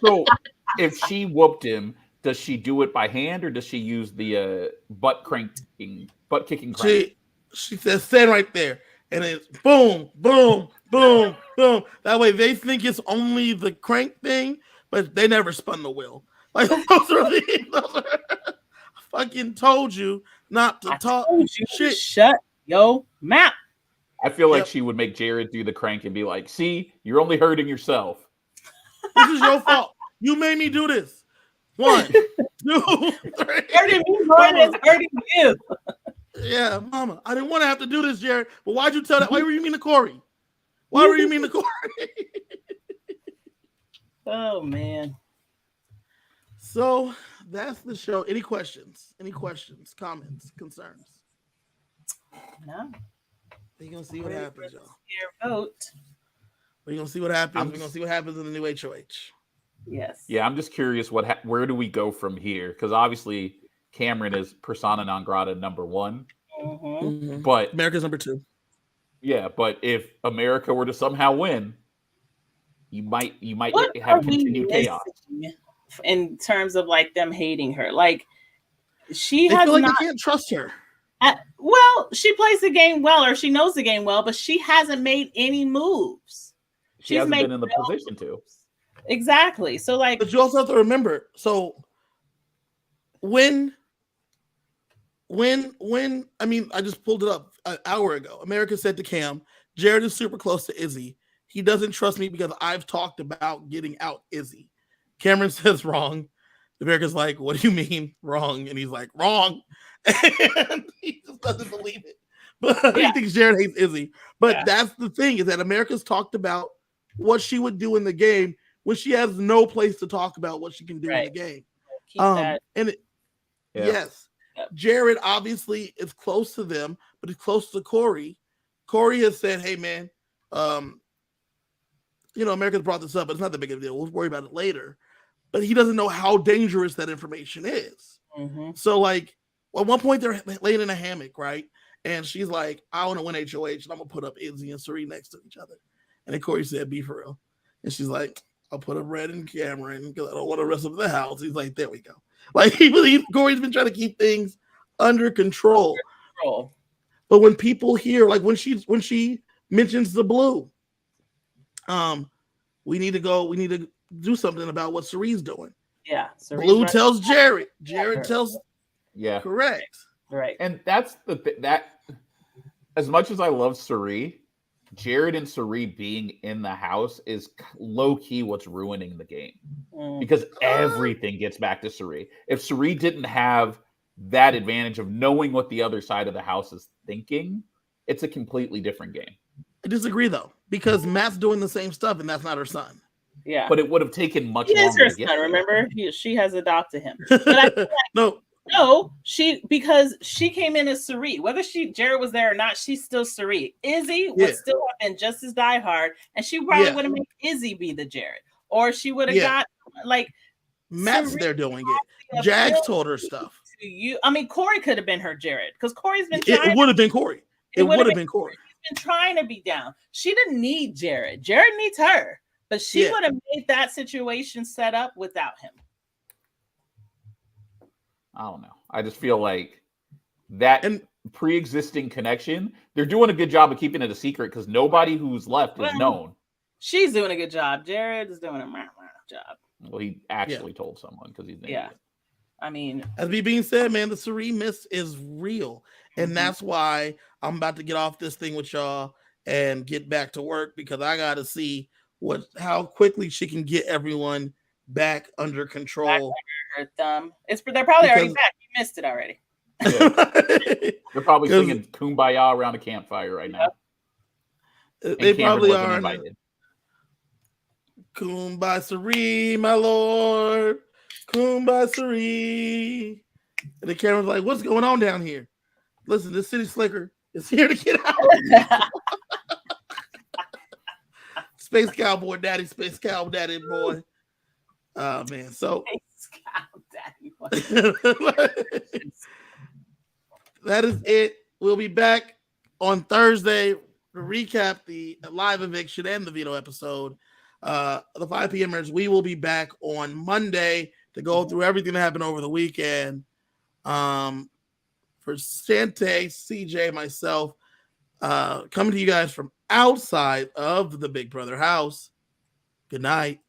So if she whooped him, does she do it by hand or does she use the butt kicking crank? She says, stand right there. And it's boom, boom, boom, boom. That way they think it's only the crank thing, but they never spun the wheel. Like, I fucking told you not to talk shit. Shut your mouth. I feel like she would make Jared do the crank and be like, see, you're only hurting yourself. This is your fault. You made me do this. 1, 2, 3. Hurting me more than hurting you. Yeah, mama. I didn't want to have to do this, Jared. But why'd you tell that? Why were you mean to Corey? Why were you mean to Corey? Oh, man. So that's the show. Any questions? Any questions, comments, concerns? No. We're going to see what happens, y'all. Your vote. We're going to see what happens. We're going to see what happens in the new HOH. Yes. Yeah, I'm just curious where do we go from here? Because obviously Cameron is persona non grata number 1. Mm-hmm. Mm-hmm. But America's number 2. Yeah, but if America were to somehow win, you might what have continued chaos. In terms of like them hating her. Like they has feel like not, they can't trust her. Well, she plays the game well, or she knows the game well, but she hasn't made any moves. She hasn't been in the position to. Exactly. So like, but you also have to remember, so when I mean, I just pulled it up an hour ago. America said to Cam, Jared is super close to Izzy. He doesn't trust me because I've talked about getting out Izzy. Cameron says wrong. America's like, what do you mean wrong? And he's like, wrong. And he just doesn't believe it. But he thinks Jared hates Izzy. But that's the thing, is that America's talked about what she would do in the game when she has no place to talk about what she can do in the game. Yeah. Yes. Jared obviously is close to them, but he's close to Corey. Corey has said, hey, man, America's brought this up, but it's not that big of a deal. We'll worry about it later. But he doesn't know how dangerous that information is. Mm-hmm. So, like, at one point, they're laying in a hammock, right? And she's like, I want to win HOH, and I'm going to put up Izzy and Suri next to each other. And then Corey said, be for real. And she's like, I'll put up Red and Cameron because I don't want to rest up the house. He's like, there we go. Like, Corey's been trying to keep things under control. But when people hear, like, when she mentions the blue, we need to do something about what Suri's doing. Yeah. Blue tells Jared. Jared tells. Yeah. Correct. Right. And that's that. As much as I love Suri, Jared and Suri being in the house is low key what's ruining the game because everything gets back to Suri. If Suri didn't have that advantage of knowing what the other side of the house is thinking, it's a completely different game. I disagree though, because Matt's doing the same stuff and that's not her son. Yeah. But it would have taken much longer. He is her to get son, there. Remember? She has adopted him. But I feel like, no, because she came in as Suri. Whether Jared was there or not, she's still Suri. Izzy would still have been just as diehard, and she probably would have made Izzy be the Jared, or she would have got like Matt's Suri there doing it. Jags told her stuff. I mean, Corey could have been her Jared because Corey's been trying. It would have been Corey. It would have been Corey. He's been trying to be down. She didn't need Jared. Jared needs her, but she would have made that situation set up without him. I don't know. I just feel like that pre-existing connection, they're doing a good job of keeping it a secret because nobody who's left is known. She's doing a good job. Jared is doing a job. Well, he actually told someone because he's an idiot. I mean, as being said, man, the Suri miss is real. And that's why I'm about to get off this thing with y'all and get back to work because I got to see how quickly she can get everyone back under control. Her thumb. They're probably already back. You missed it already. Yeah. They're probably singing Kumbaya around a campfire right now. They probably are. Kumbaya Suri, my lord. Kumbaya Suri. And the camera's like, what's going on down here? Listen, this city slicker is here to get out. Space Cowboy Daddy, Space Cow Daddy boy. Oh man, so that is it. We'll be back on Thursday to recap the live eviction and the veto episode. The 5 p.m.ers. We will be back on Monday to go through everything that happened over the weekend. For Chante, CJ, myself, coming to you guys from outside of the Big Brother house. Good night.